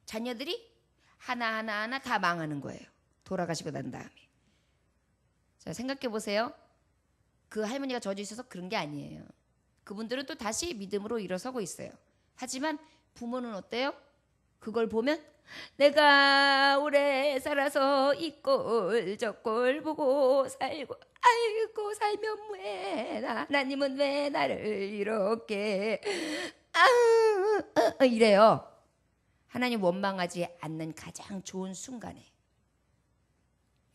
자녀들이 하나하나 다 망하는 거예요. 돌아가시고 난 다음에. 자, 생각해 보세요. 그 할머니가 저주 있어서 그런 게 아니에요. 그분들은 또 다시 믿음으로 일어서고 있어요. 하지만 부모는 어때요? 그걸 보면 내가 오래 살아서 이 꼴 저 꼴 보고 살고 아이고 살면 왜 하나님은 왜 나를 이렇게 이래요. 하나님 원망하지 않는 가장 좋은 순간에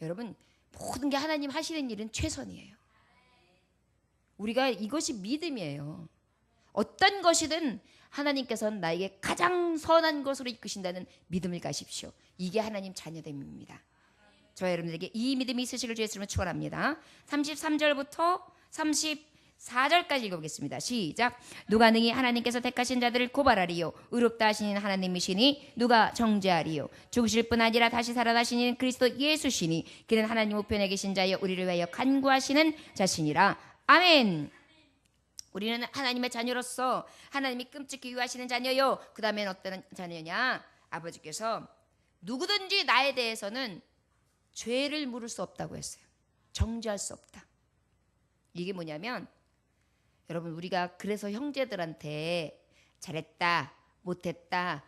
여러분 모든 게 하나님 하시는 일은 최선이에요. 우리가 이것이 믿음이에요. 어떤 것이든 하나님께서는 나에게 가장 선한 것으로 이끄신다는 믿음을 가십시오. 이게 하나님 자녀됨입니다. 저와 여러분들에게 이 믿음이 있으시길 주의 이름으로 축원합니다. 33절부터 34절까지 읽어보겠습니다. 시작. 누가 능히 하나님께서 택하신 자들을 고발하리요 의롭다 하시는 하나님이시니 누가 정죄하리요. 죽으실 뿐 아니라 다시 살아나시는 그리스도 예수시니 그는 하나님 우편에 계신 자여 우리를 위하여 간구하시는 자신이라. 아멘. 우리는 하나님의 자녀로서 하나님이 끔찍히 유하시는 자녀요. 그 다음엔 어떤 자녀냐? 아버지께서 누구든지 나에 대해서는 죄를 물을 수 없다고 했어요. 정죄할 수 없다. 이게 뭐냐면 여러분 우리가 그래서 형제들한테 잘했다 못했다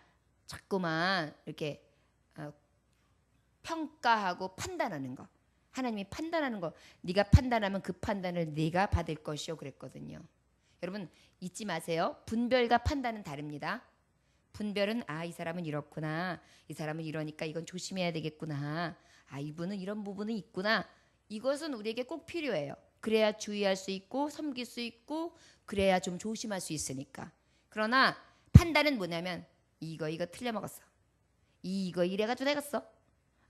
자꾸만 이렇게 평가하고 판단하는 거. 하나님이 판단하는 거. 네가 판단하면 그 판단을 네가 받을 것이요 그랬거든요. 여러분 잊지 마세요. 분별과 판단은 다릅니다. 분별은 이 사람은 이렇구나. 이 사람은 이러니까 이건 조심해야 되겠구나. 이분은 이런 부분이 있구나. 이것은 우리에게 꼭 필요해요. 그래야 주의할 수 있고 섬길 수 있고 그래야 좀 조심할 수 있으니까. 그러나 판단은 뭐냐면 이거 틀려 먹었어. 이거 이래가지고 되겠어.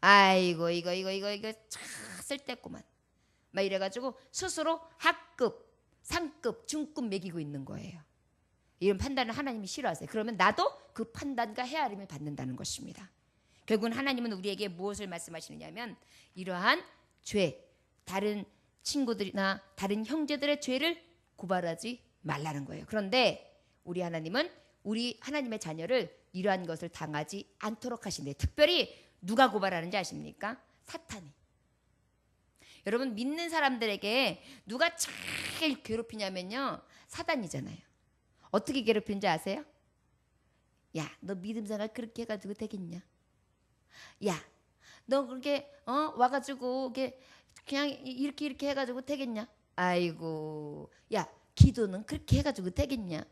아이고 이거 참 쓸데없구만. 막 이래가지고 스스로 하급, 상급, 중급 매기고 있는 거예요. 이런 판단을 하나님이 싫어하세요. 그러면 나도 그 판단과 헤아림을 받는다는 것입니다. 결국은 하나님은 우리에게 무엇을 말씀하시느냐면 이러한 죄, 다른 친구들이나 다른 형제들의 죄를 고발하지 말라는 거예요. 그런데 우리 하나님은 우리 하나님의 자녀를 이러한 것을 당하지 않도록 하신대요. 특별히 누가 고발하는지 아십니까? 사탄이. 여러분 믿는 사람들에게 누가 제일 괴롭히냐면요. 사단이잖아요. 어떻게 괴롭히는지 아세요? 야, 너 믿음 생활 그렇게 해가지고 되겠냐? 야, 너 그렇게 와가지고 그냥 이렇게 해가지고 되겠냐? 아이고, 야, 기도는 그렇게 해가지고 되겠냐?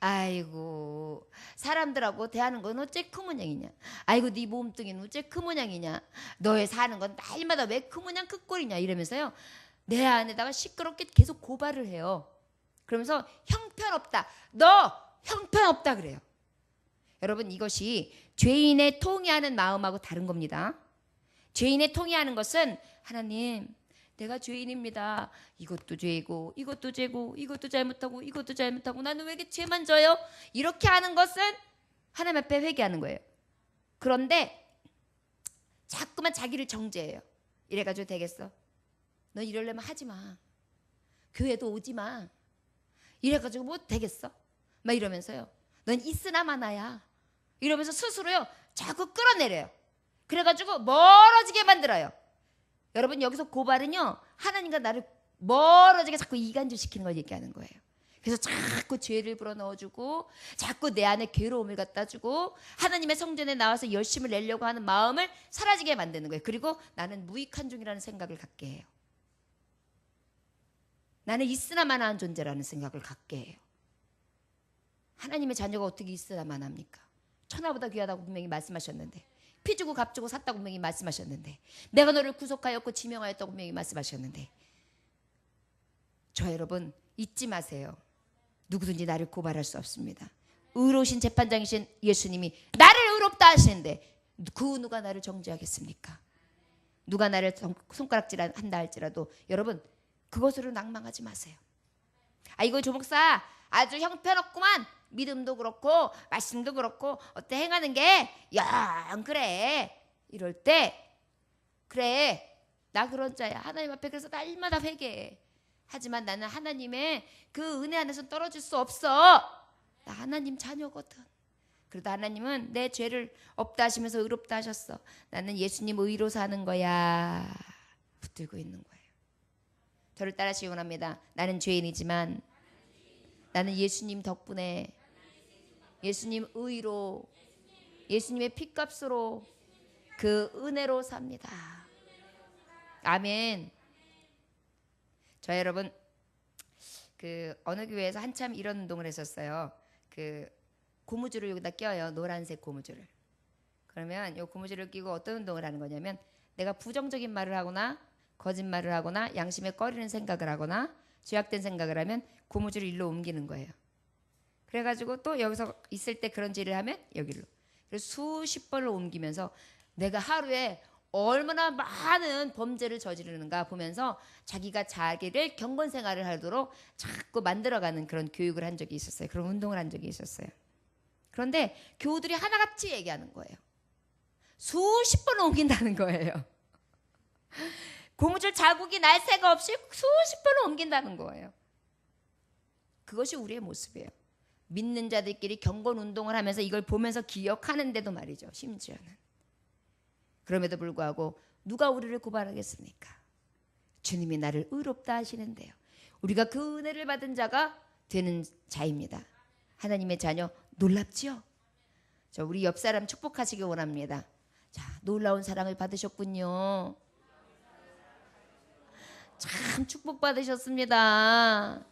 아이고, 사람들하고 대하는 건 어째 그 모양이냐? 아이고, 네 몸뚱이는 어째 그 모양이냐? 너의 사는 건 날마다 왜 그 모양 그 꼴이냐? 이러면서요, 내 안에다가 시끄럽게 계속 고발을 해요. 그러면서 형편없다. 너 형편없다 그래요. 여러분 이것이 죄인의 통회하는 마음하고 다른 겁니다. 죄인의 통회하는 것은 하나님 내가 죄인입니다. 이것도 죄고 이것도 죄고 이것도 잘못하고 이것도 잘못하고 나는 왜 이렇게 죄만 져요? 이렇게 하는 것은 하나님 앞에 회개하는 거예요. 그런데 자꾸만 자기를 정죄해요. 이래가지고 되겠어? 너 이러려면 하지 마. 교회도 오지 마. 이래가지고 뭐 되겠어? 막 이러면서요. 넌 있으나 마나야. 이러면서 스스로요. 자꾸 끌어내려요. 그래가지고 멀어지게 만들어요. 여러분 여기서 고발은요. 하나님과 나를 멀어지게 자꾸 이간질시키는 걸 얘기하는 거예요. 그래서 자꾸 죄를 불어넣어주고 자꾸 내 안에 괴로움을 갖다 주고 하나님의 성전에 나와서 열심을 내려고 하는 마음을 사라지게 만드는 거예요. 그리고 나는 무익한 중이라는 생각을 갖게 해요. 나는 있으나마나한 존재라는 생각을 갖게 해요. 하나님의 자녀가 어떻게 있으나마나합니까? 천하보다 귀하다고 분명히 말씀하셨는데, 피 주고 값 주고 샀다고 분명히 말씀하셨는데, 내가 너를 구속하였고 지명하였다고 분명히 말씀하셨는데, 저 여러분 잊지 마세요. 누구든지 나를 고발할 수 없습니다. 의로우신 재판장이신 예수님이 나를 의롭다 하시는데 그 누가 나를 정죄하겠습니까? 누가 나를 손가락질 한다 할지라도 여러분 그것으로 낭망하지 마세요. 이거 조목사 아주 형편없구만. 믿음도 그렇고 말씀도 그렇고 어때 행하는 게 영 그래. 이럴 때 그래 나 그런 자야. 하나님 앞에 그래서 날마다 회개해. 하지만 나는 하나님의 그 은혜 안에서 떨어질 수 없어. 나 하나님 자녀거든. 그래도 하나님은 내 죄를 없다 하시면서 의롭다 하셨어. 나는 예수님 의로 사는 거야. 붙들고 있는 거예요. 저를 따라하시기 원합니다. 나는 죄인이지만 나는 예수님 덕분에 예수님 의로 예수님의 피값으로 그 은혜로 삽니다. 아멘. 저 여러분 그 어느 교회에서 한참 이런 운동을 했었어요. 그 고무줄을 여기다 껴요. 노란색 고무줄을. 그러면 이 고무줄을 끼고 어떤 운동을 하는 거냐면 내가 부정적인 말을 하거나 거짓말을 하거나 양심에 꺼리는 생각을 하거나 죄악된 생각을 하면 고무줄을 일로 옮기는 거예요. 그래가지고 또 여기서 있을 때 그런 짓을 하면 여기로. 그래서 수십 번을 옮기면서 내가 하루에 얼마나 많은 범죄를 저지르는가 보면서 자기가 자기를 경건 생활을 하도록 자꾸 만들어가는 그런 교육을 한 적이 있었어요. 그런 운동을 한 적이 있었어요. 그런데 교우들이 하나같이 얘기하는 거예요. 수십 번 옮긴다는 거예요. 고무줄 자국이 날 새가 없이 수십 번을 옮긴다는 거예요. 그것이 우리의 모습이에요. 믿는 자들끼리 경건 운동을 하면서 이걸 보면서 기억하는데도 말이죠. 심지어는. 그럼에도 불구하고 누가 우리를 고발하겠습니까? 주님이 나를 의롭다 하시는데요. 우리가 그 은혜를 받은 자가 되는 자입니다. 하나님의 자녀 놀랍죠? 저 우리 옆 사람 축복하시기 원합니다. 자, 놀라운 사랑을 받으셨군요. 참 축복 받으셨습니다.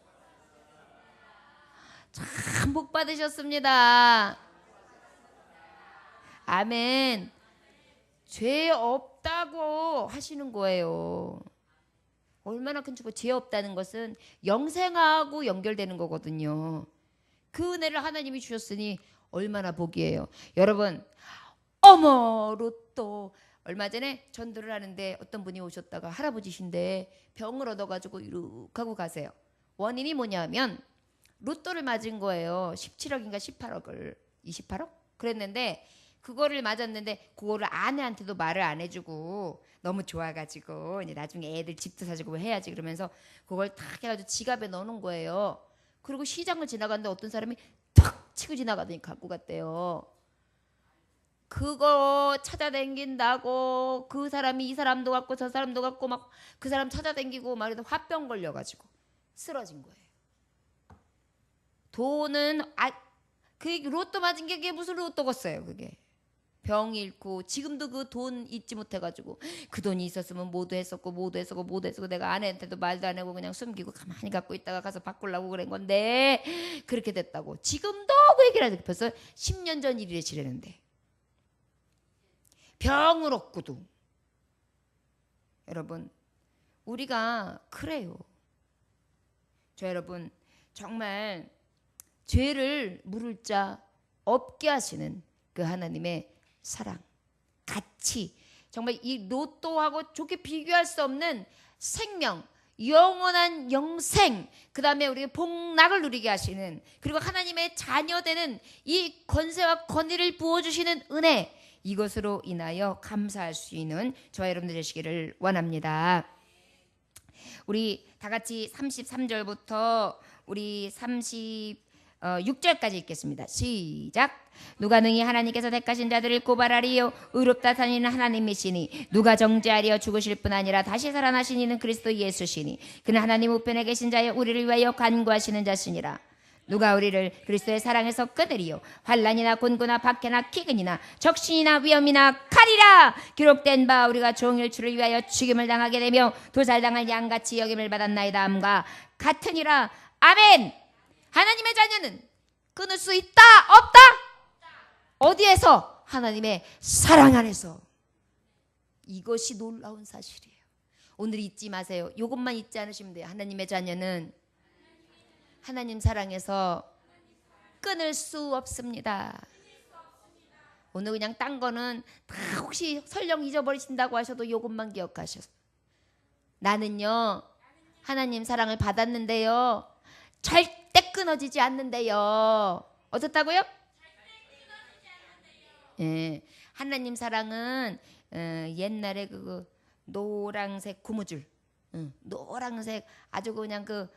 참 복 받으셨습니다. 아멘. 죄 없다고 하시는 거예요. 얼마나 큰 축복. 죄 없다는 것은 영생하고 연결되는 거거든요. 그 은혜를 하나님이 주셨으니 얼마나 복이에요. 여러분, 어머 로또. 얼마 전에 전도를 하는데 어떤 분이 오셨다가 할아버지신데 병을 얻어가지고 이렇게 하고 가세요. 원인이 뭐냐면 로또를 맞은 거예요. 17억인가 18억을. 28억? 그랬는데 그거를 맞았는데 그거를 아내한테도 말을 안 해주고 너무 좋아가지고 이제 나중에 애들 집도 사주고 해야지 그러면서 그걸 탁 해가지고 지갑에 넣어놓은 거예요. 그리고 시장을 지나갔는데 어떤 사람이 탁 치고 지나가더니 갖고 갔대요. 그거 찾아댕긴다고 그 사람이 이 사람도 갖고 저 사람도 갖고 막 그 사람 찾아댕기고 말해도 화병 걸려가지고 쓰러진 거예요. 돈은 그 로또 맞은 게 무슨 로또겠어요. 그게 병 잃고 지금도 그 돈 잊지 못해가지고 그 돈이 있었으면 모두 했었고 내가 아내한테도 말도 안 하고 그냥 숨기고 가만히 갖고 있다가 가서 바꾸려고 그런 건데 그렇게 됐다고 지금도 그 얘기를 하죠. 벌써 10년 전 일이래지랬는데 병을 얻고도. 여러분 우리가 그래요. 저 여러분 정말 죄를 물을 자 없게 하시는 그 하나님의 사랑, 가치, 정말 이 로또하고 좋게 비교할 수 없는 생명, 영원한 영생, 그 다음에 우리가 복락을 누리게 하시는, 그리고 하나님의 자녀되는 이 권세와 권위를 부어주시는 은혜, 이것으로 인하여 감사할 수 있는 저와 여러분들 되시기를 원합니다. 우리 다 같이 33절부터 우리 36절까지 읽겠습니다. 시작. 누가 능히 하나님께서 택하신 자들을 고발하리요 의롭다 하시는 하나님이시니 누가 정죄하리요 죽으실 뿐 아니라 다시 살아나신 이는 그리스도 예수시니 그는 하나님 우편에 계신 자여 우리를 위하여 간구하시는 자시니라. 누가 우리를 그리스도의 사랑에서 끊으리요 환난이나 곤고나 박해나 기근이나 적신이나 위험이나 칼이라. 기록된 바 우리가 종일 주를 위하여 죽임을 당하게 되며 도살당할 양같이 여김을 받았나이다 함과 같으니라. 아멘. 하나님의 자녀는 끊을 수 있다 없다? 어디에서? 하나님의 사랑 안에서. 이것이 놀라운 사실이에요. 오늘 잊지 마세요. 이것만 잊지 않으시면 돼요. 하나님의 자녀는 하나님 사랑에서 끊을 수 없습니다. 오늘 그냥 딴 거는 다 혹시 설령 잊어버리신다고 하셔도 이것만 기억하셔서 나는요 하나님 사랑을 받았는데요 절대 끊어지지 않는데요. 어떻다고요? 예, 하나님 사랑은 옛날에 그 노란색 고무줄, 노란색 아주 그냥 그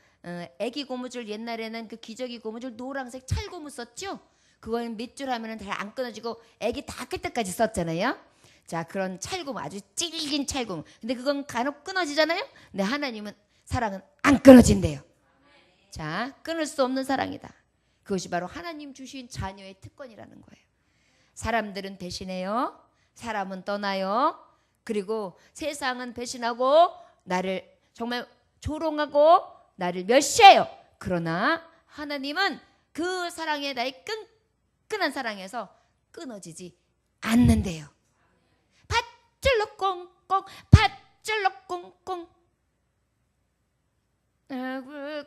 애기 고무줄 옛날에는 그 기저귀 고무줄 노란색 찰고무 썼죠. 그건 밑줄 하면은 잘 안 끊어지고 애기 다 클 때까지 썼잖아요. 자 그런 찰고무 아주 질긴 찰고무. 근데 그건 간혹 끊어지잖아요. 근데 하나님은 사랑은 안 끊어진대요. 자, 끊을 수 없는 사랑이다. 그것이 바로 하나님 주신 자녀의 특권이라는 거예요. 사람들은 배신해요. 사람은 떠나요. 그리고 세상은 배신하고 나를 정말 조롱하고 나를 멸시해요. 그러나 하나님은 그 사랑에 나의 끈끈한 사랑에서 끊어지지 않는데요. 밧줄로 꽁꽁 밧줄로 꽁꽁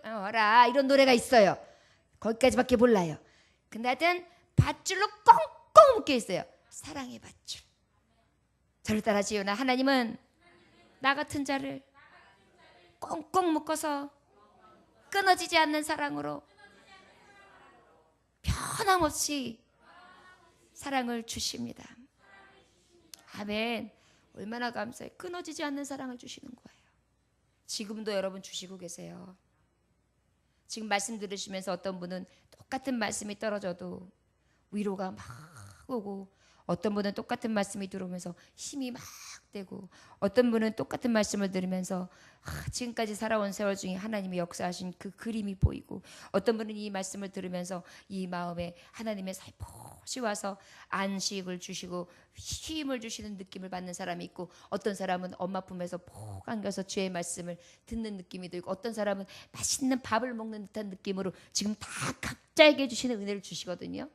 어라 이런 노래가 있어요. 거기까지밖에 몰라요. 근데 하여튼 밧줄로 꽁꽁 묶여 있어요. 사랑의 밧줄. 저를 따라하시오나 하나님은 나 같은 자를 꽁꽁 묶어서 끊어지지 않는 사랑으로 변함없이 사랑을 주십니다. 아멘. 얼마나 감사해요. 끊어지지 않는 사랑을 주시는 거예요. 지금도 여러분 주시고 계세요. 지금 말씀 들으시면서 어떤 분은 똑같은 말씀이 떨어져도 위로가 막 오고, 어떤 분은 똑같은 말씀이 들어오면서 힘이 막 되고, 어떤 분은 똑같은 말씀을 들으면서 지금까지 살아온 세월 중에 하나님이 역사하신 그 그림이 보이고, 어떤 분은 이 말씀을 들으면서 이 마음에 하나님의 살포시 와서 안식을 주시고 힘을 주시는 느낌을 받는 사람이 있고, 어떤 사람은 엄마 품에서 푹 안겨서 주의 말씀을 듣는 느낌이 들고, 어떤 사람은 맛있는 밥을 먹는 듯한 느낌으로 지금 다 각자에게 주시는 은혜를 주시거든요.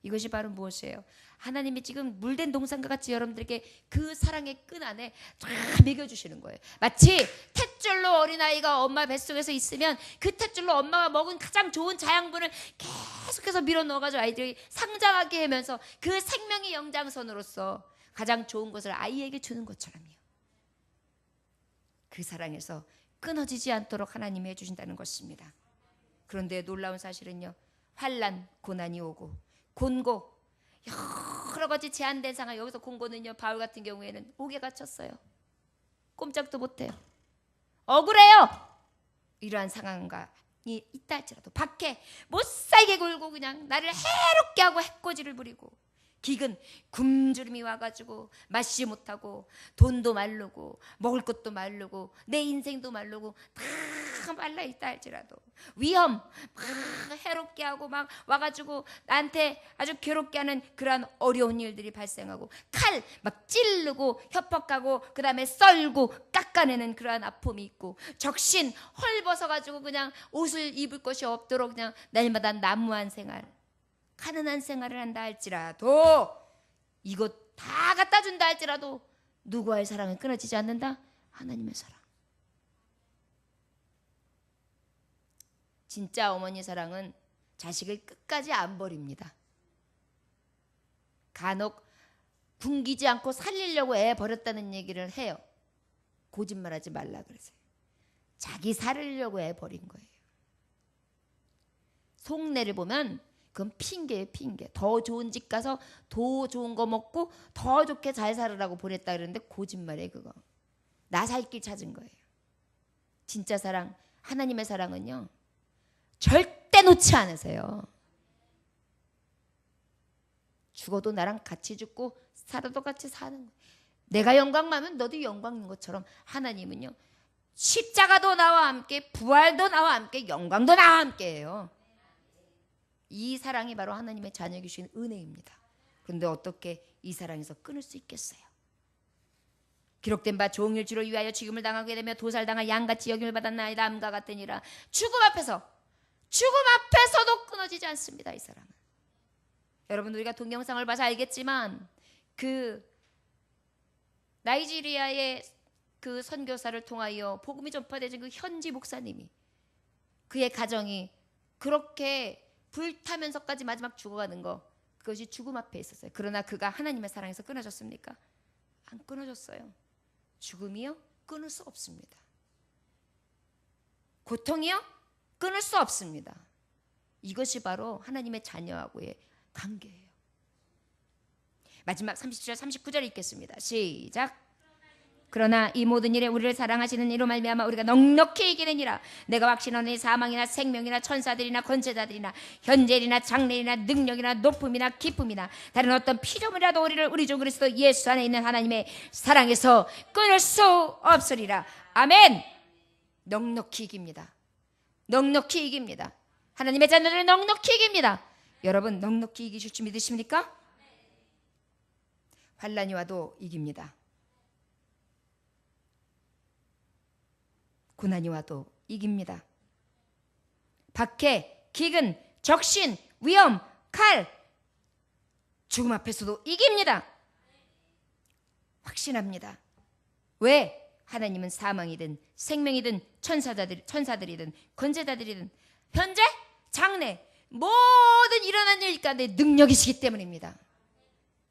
이것이 바로 무엇이에요? 하나님이 지금 물된 동산과 같이 여러분들에게 그 사랑의 끈 안에 쫙 매겨주시는 거예요. 마치 탯줄로 어린아이가 엄마 뱃속에서 있으면 그 탯줄로 엄마가 먹은 가장 좋은 자양분을 계속해서 밀어 넣어가지고 아이들이 성장하게 하면서 그 생명의 영장선으로서 가장 좋은 것을 아이에게 주는 것처럼요. 그 사랑에서 끊어지지 않도록 하나님이 해주신다는 것입니다. 그런데 놀라운 사실은요, 환난, 고난이 오고 곤고, 여러 가지 제한된 상황. 여기서 곤고는요, 바울 같은 경우에는 옥에 갇혔어요. 꼼짝도 못해요. 억울해요. 이러한 상황이 있다 할지라도 밖에 못살게 굴고 그냥 나를 해롭게 하고 해코지를 부리고, 기근 굶주림이 와가지고 마시지 못하고 돈도 마르고 먹을 것도 마르고 내 인생도 마르고 다 말라있다 할지라도, 위험 막 해롭게 하고 막 와가지고 나한테 아주 괴롭게 하는 그러한 어려운 일들이 발생하고, 칼 막 찌르고 협박하고 그 다음에 썰고 깎아내는 그러한 아픔이 있고, 적신 헐벗어가지고 그냥 옷을 입을 것이 없도록 그냥 날마다 난무한 생활, 가난한 생활을 한다 할지라도, 이것 다 갖다 준다 할지라도 누구와의 사랑은 끊어지지 않는다? 하나님의 사랑. 진짜 어머니 사랑은 자식을 끝까지 안 버립니다. 간혹 굶기지 않고 살리려고 애 버렸다는 얘기를 해요. 거짓말하지 말라 그러세요. 자기 살리려고 애 버린 거예요. 속내를 보면 그건 핑계예요, 핑계. 더 좋은 집 가서 더 좋은 거 먹고 더 좋게 잘 살으라고 보냈다 그러는데 거짓말이에요, 그거. 나 살 길 찾은 거예요. 진짜 사랑, 하나님의 사랑은요, 절대 놓지 않으세요. 죽어도 나랑 같이 죽고 살아도 같이 사는 거예요. 내가 영광하면 너도 영광인 것처럼 하나님은요, 십자가도 나와 함께, 부활도 나와 함께, 영광도 나와 함께해요. 이 사랑이 바로 하나님의 자녀에게 주신 은혜입니다. 그런데 어떻게 이 사랑에서 끊을 수 있겠어요? 기록된 바 종일 주를 위하여 죽음을 당하게 되며 도살당한 양같이 여김을 받았나이다. 암과 같으니라. 죽음 앞에서도 끊어지지 않습니다, 이 사랑은. 여러분, 우리가 동영상을 봐서 알겠지만 그 나이지리아의 그 선교사를 통하여 복음이 전파되는 그 현지 목사님이, 그의 가정이 그렇게 불타면서까지 마지막 죽어가는 거, 그것이 죽음 앞에 있었어요. 그러나 그가 하나님의 사랑에서 끊어졌습니까? 안 끊어졌어요. 죽음이요? 끊을 수 없습니다. 고통이요? 끊을 수 없습니다. 이것이 바로 하나님의 자녀하고의 관계예요. 마지막 37절 39절 읽겠습니다. 시작. 그러나 이 모든 일에 우리를 사랑하시는 이로 말미암아 우리가 넉넉히 이기느니라. 내가 확신하노니 사망이나 생명이나 천사들이나 권세자들이나 현재일이나 장래일이나 능력이나 높음이나 기쁨이나 다른 어떤 피조물이라도 우리를 우리 주 그리스도 예수 안에 있는 하나님의 사랑에서 끊을 수 없으리라. 아멘. 넉넉히 이깁니다. 넉넉히 이깁니다. 하나님의 자녀들은 넉넉히 이깁니다. 여러분, 넉넉히 이기실 줄 믿으십니까? 환난이 와도 이깁니다. 고난이 와도 이깁니다. 박해, 기근, 적신, 위험, 칼, 죽음 앞에서도 이깁니다. 확신합니다. 왜? 하나님은 사망이든 생명이든 천사들이든 권세자들이든 현재, 장래 모든 일어난 일 가운데 능력이시기 때문입니다.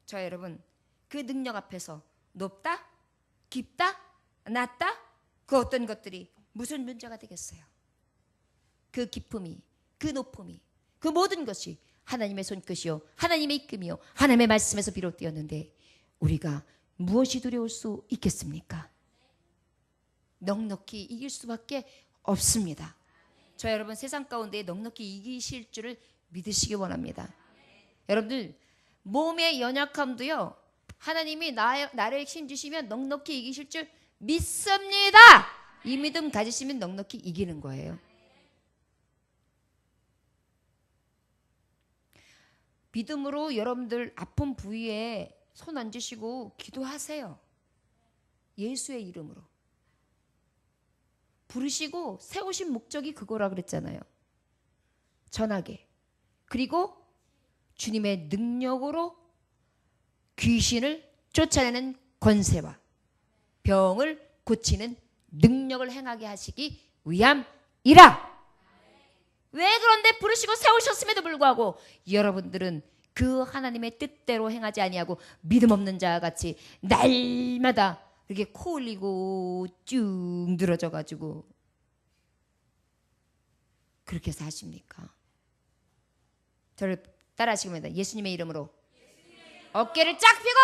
저 여러분, 그 능력 앞에서 높다, 깊다, 낮다, 그 어떤 것들이 무슨 문제가 되겠어요? 그 기쁨이, 그 높음이, 그 모든 것이 하나님의 손끝이요, 하나님의 이끌이요, 하나님의 말씀에서 비롯되었는데 우리가 무엇이 두려울 수 있겠습니까? 넉넉히 이길 수밖에 없습니다. 저 여러분 세상 가운데 넉넉히 이기실 줄을 믿으시기 원합니다. 여러분들 몸의 연약함도요, 하나님이 나를 힘주시면 넉넉히 이기실 줄 믿습니다. 이 믿음 가지시면 넉넉히 이기는 거예요. 믿음으로 여러분들 아픈 부위에 손 얹으시고 기도하세요. 예수의 이름으로. 부르시고 세우신 목적이 그거라 그랬잖아요. 전하게. 그리고 주님의 능력으로 귀신을 쫓아내는 권세와 병을 고치는 능력을 행하게 하시기 위함이라. 왜 그런데 부르시고 세우셨음에도 불구하고 여러분들은 그 하나님의 뜻대로 행하지 아니하고 믿음 없는 자와 같이 날마다 이렇게 코 흘리고 쭉 늘어져 가지고 그렇게 사십니까? 저를 따라 하시기 바랍니다. 예수님의 이름으로 어깨를 쫙 펴고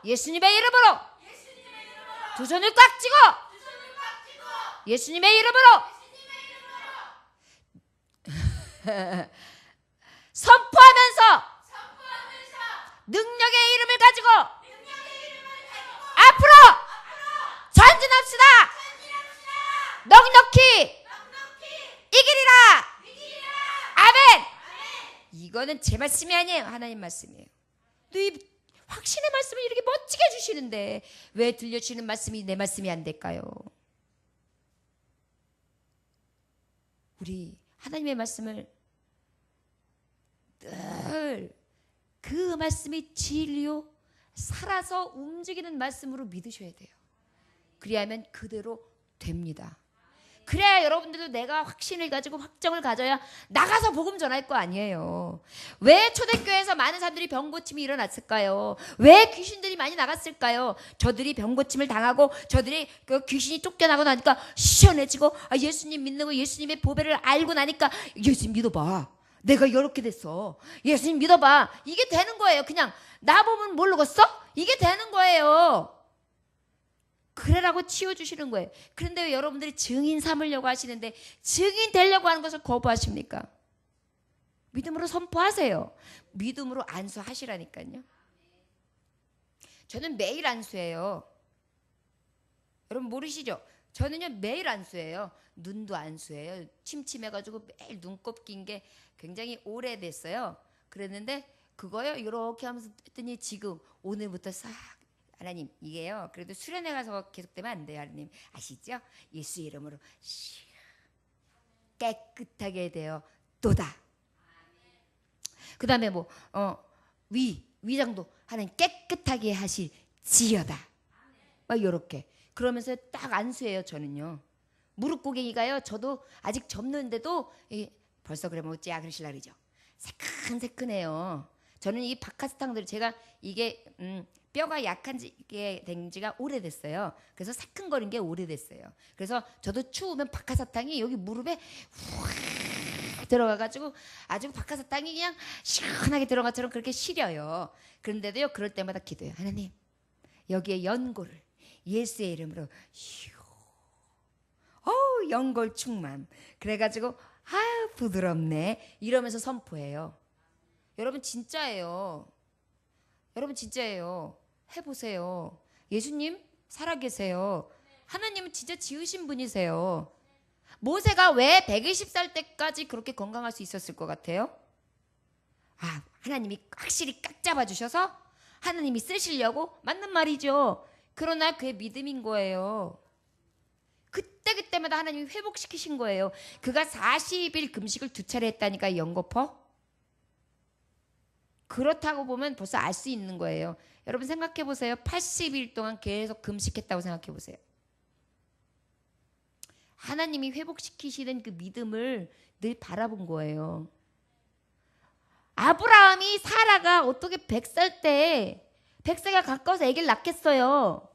예수님의 이름으로 두 손을 꽉 쥐고 예수님의 이름으로 선포하면서 능력의 이름을 가지고 앞으로 전진합시다. 넉넉히 이기리라. 아멘. 이거는 제 말씀이 아니에요. 하나님 말씀이에요. 또 이 확신의 말씀을 이렇게 멋지게 해주시는데 왜 들려주시는 말씀이 내 말씀이 안 될까요? 우리 하나님의 말씀을 늘 그 말씀이 진리요 살아서 움직이는 말씀으로 믿으셔야 돼요. 그리하면 그대로 됩니다. 그래야 여러분들도 내가 확신을 가지고 확정을 가져야 나가서 복음 전할 거 아니에요. 왜 초대교회에서 많은 사람들이 병고침이 일어났을까요? 왜 귀신들이 많이 나갔을까요? 저들이 병고침을 당하고 저들이 그 귀신이 쫓겨나고 나니까 시원해지고 예수님 믿는 거 예수님의 보배를 알고 나니까 예수님 믿어봐. 내가 이렇게 됐어. 예수님 믿어봐. 이게 되는 거예요. 그냥 나 보면 모르겠어? 이게 되는 거예요. 그래라고 치워주시는 거예요. 그런데 왜 여러분들이 증인 삼으려고 하시는데 증인 되려고 하는 것을 거부하십니까? 믿음으로 선포하세요. 믿음으로 안수하시라니까요. 저는 매일 안수해요. 여러분 모르시죠? 저는요 매일 안수해요. 눈도 안수해요. 침침해가지고 매일 눈곱 낀 게 굉장히 오래됐어요. 그랬는데 그거요 이렇게 하면서 했더니 지금 오늘부터 싹 하나님 이게요 그래도 수련회 가서 계속되면 안 돼요. 하나님 아시죠? 예수의 이름으로 깨끗하게 되어 또다. 그 다음에 뭐 위장도 하나님 깨끗하게 하실지어다. 막 요렇게 그러면서 딱 안수해요. 저는요 무릎고갱이가요 저도 아직 접는데도 벌써 그러면 어찌야 그러실라 그러죠. 새끈새끈해요. 저는 이 박하사탕들 제가 이게 뼈가 약한 게 된 지가 오래됐어요. 그래서 새끈거린 게 오래됐어요. 그래서 저도 추우면 박하사탕이 여기 무릎에 확 들어가가지고 아주 박하사탕이 그냥 시원하게 들어간 것처럼 그렇게 시려요. 그런데도요 그럴 때마다 기도해요. 하나님 여기에 연골을 예수의 이름으로 연골 충만. 그래가지고 아유 부드럽네 이러면서 선포해요. 여러분 진짜예요. 여러분 진짜예요. 해보세요. 예수님 살아계세요. 하나님은 진짜 지으신 분이세요. 모세가 왜 120살 때까지 그렇게 건강할 수 있었을 것 같아요? 하나님이 확실히 꽉 잡아주셔서 하나님이 쓰시려고 맞는 말이죠. 그러나 그의 믿음인 거예요. 그때마다 하나님이 회복시키신 거예요. 그가 40일 금식을 2차례 했다니까 연거퍼? 그렇다고 보면 벌써 알 수 있는 거예요. 여러분 생각해 보세요. 80일 동안 계속 금식했다고 생각해 보세요. 하나님이 회복시키시는 그 믿음을 늘 바라본 거예요. 아브라함이 사라가 어떻게 100살 때 100세가 가까워서 아기를 낳겠어요.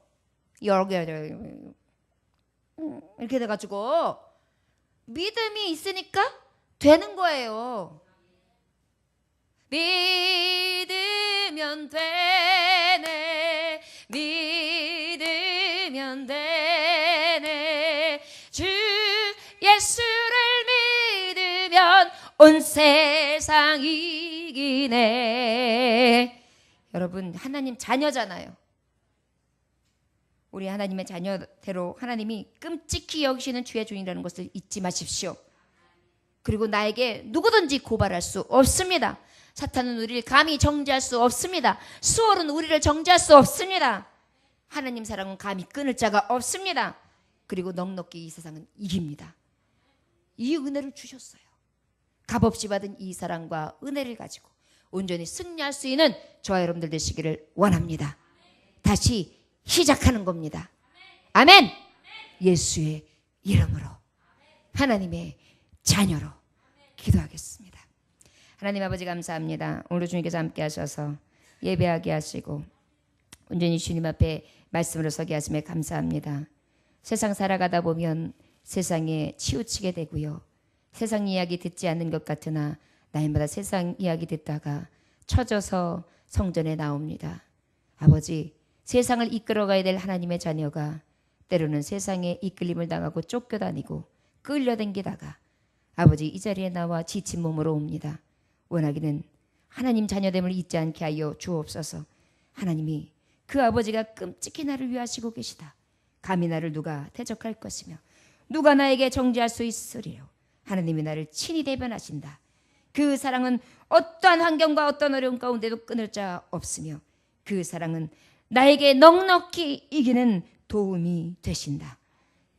이렇게 돼가지고 믿음이 있으니까 되는 거예요. 믿으면 되네 믿으면 되네 주 예수 온 세상 이기네. 여러분, 하나님 자녀잖아요. 우리 하나님의 자녀대로 하나님이 끔찍히 여기시는 주의 종이라는 것을 잊지 마십시오. 그리고 나에게 누구든지 고발할 수 없습니다. 사탄은 우리를 감히 정죄할 수 없습니다. 수월은 우리를 정죄할 수 없습니다. 하나님 사랑은 감히 끊을 자가 없습니다. 그리고 넉넉히 이 세상은 이깁니다. 이 은혜를 주셨어요. 값없이 받은 이 사랑과 은혜를 가지고 온전히 승리할 수 있는 저와 여러분들 되시기를 원합니다. 다시 시작하는 겁니다. 아멘. 예수의 이름으로 하나님의 자녀로 기도하겠습니다. 하나님 아버지 감사합니다. 오늘 주님께서 함께 하셔서 예배하게 하시고 온전히 주님 앞에 말씀으로 서게 하심에 감사합니다. 세상 살아가다 보면 세상에 치우치게 되고요. 세상 이야기 듣지 않는 것 같으나 날마다 세상 이야기 듣다가 처져서 성전에 나옵니다. 아버지, 세상을 이끌어가야 될 하나님의 자녀가 때로는 세상에 이끌림을 당하고 쫓겨다니고 끌려다니다가 아버지 이 자리에 나와 지친 몸으로 옵니다. 원하기는 하나님 자녀됨을 잊지 않게 하여 주옵소서. 하나님이 그 아버지가 끔찍히 나를 위하시고 계시다. 감히 나를 누가 대적할 것이며 누가 나에게 정죄할 수 있으리요. 하나님이 나를 친히 대변하신다. 그 사랑은 어떠한 환경과 어떤 어려움 가운데도 끊을 자 없으며 그 사랑은 나에게 넉넉히 이기는 도움이 되신다.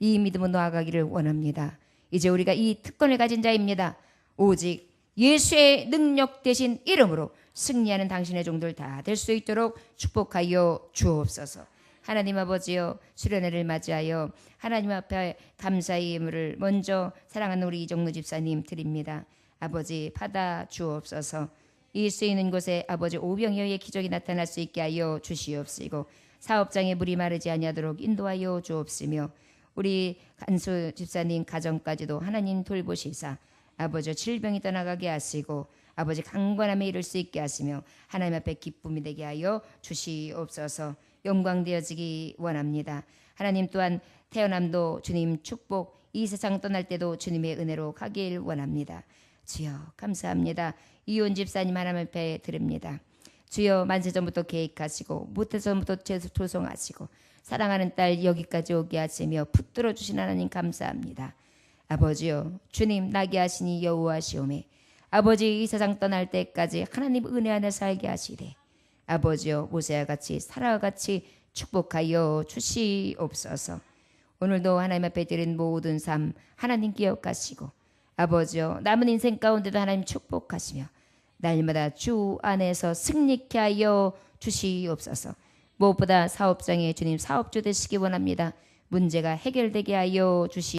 이 믿음으로 나아가기를 원합니다. 이제 우리가 이 특권을 가진 자입니다. 오직 예수의 능력 되신 이름으로 승리하는 당신의 종들 다 될 수 있도록 축복하여 주옵소서. 하나님 아버지여, 수련회를 맞이하여 하나님 앞에 감사의 예물을 먼저 사랑하는 우리 이정루 집사님 드립니다. 아버지 받아 주옵소서. 이 쓰이는 곳에 아버지 오병이어의 기적이 나타날 수 있게 하여 주시옵시고 사업장에 물이 마르지 아니하도록 인도하여 주옵시며 우리 간수 집사님 가정까지도 하나님 돌보시사 아버지 질병이 떠나가게 하시고 아버지 강건함에 이를 수 있게 하시며 하나님 앞에 기쁨이 되게 하여 주시옵소서. 영광되어지기 원합니다. 하나님 또한 태어남도 주님 축복, 이 세상 떠날 때도 주님의 은혜로 가길 원합니다. 주여 감사합니다. 이혼 집사님 하나님 앞에 드립니다. 주여 만세전부터 계획하시고 무태전부터 조성하시고 사랑하는 딸 여기까지 오게 하시며 붙들어 주신 하나님 감사합니다. 아버지여, 주님 나게 하시니 여호와시오매 아버지 이 세상 떠날 때까지 하나님 은혜 안에 살게 하시되 아버지여 모세와 같이 사라와 같이 축복하여 주시옵소서. 오늘도 하나님 앞에 드린 모든 삶 하나님 기억하시고 아버지여 남은 인생 가운데도 하나님 축복하시며 날마다 주 안에서 승리케 하여 주시옵소서. 무엇보다 사업장에 주님 사업주 되시기 원합니다. 문제가 해결되게 하여 주시옵소서.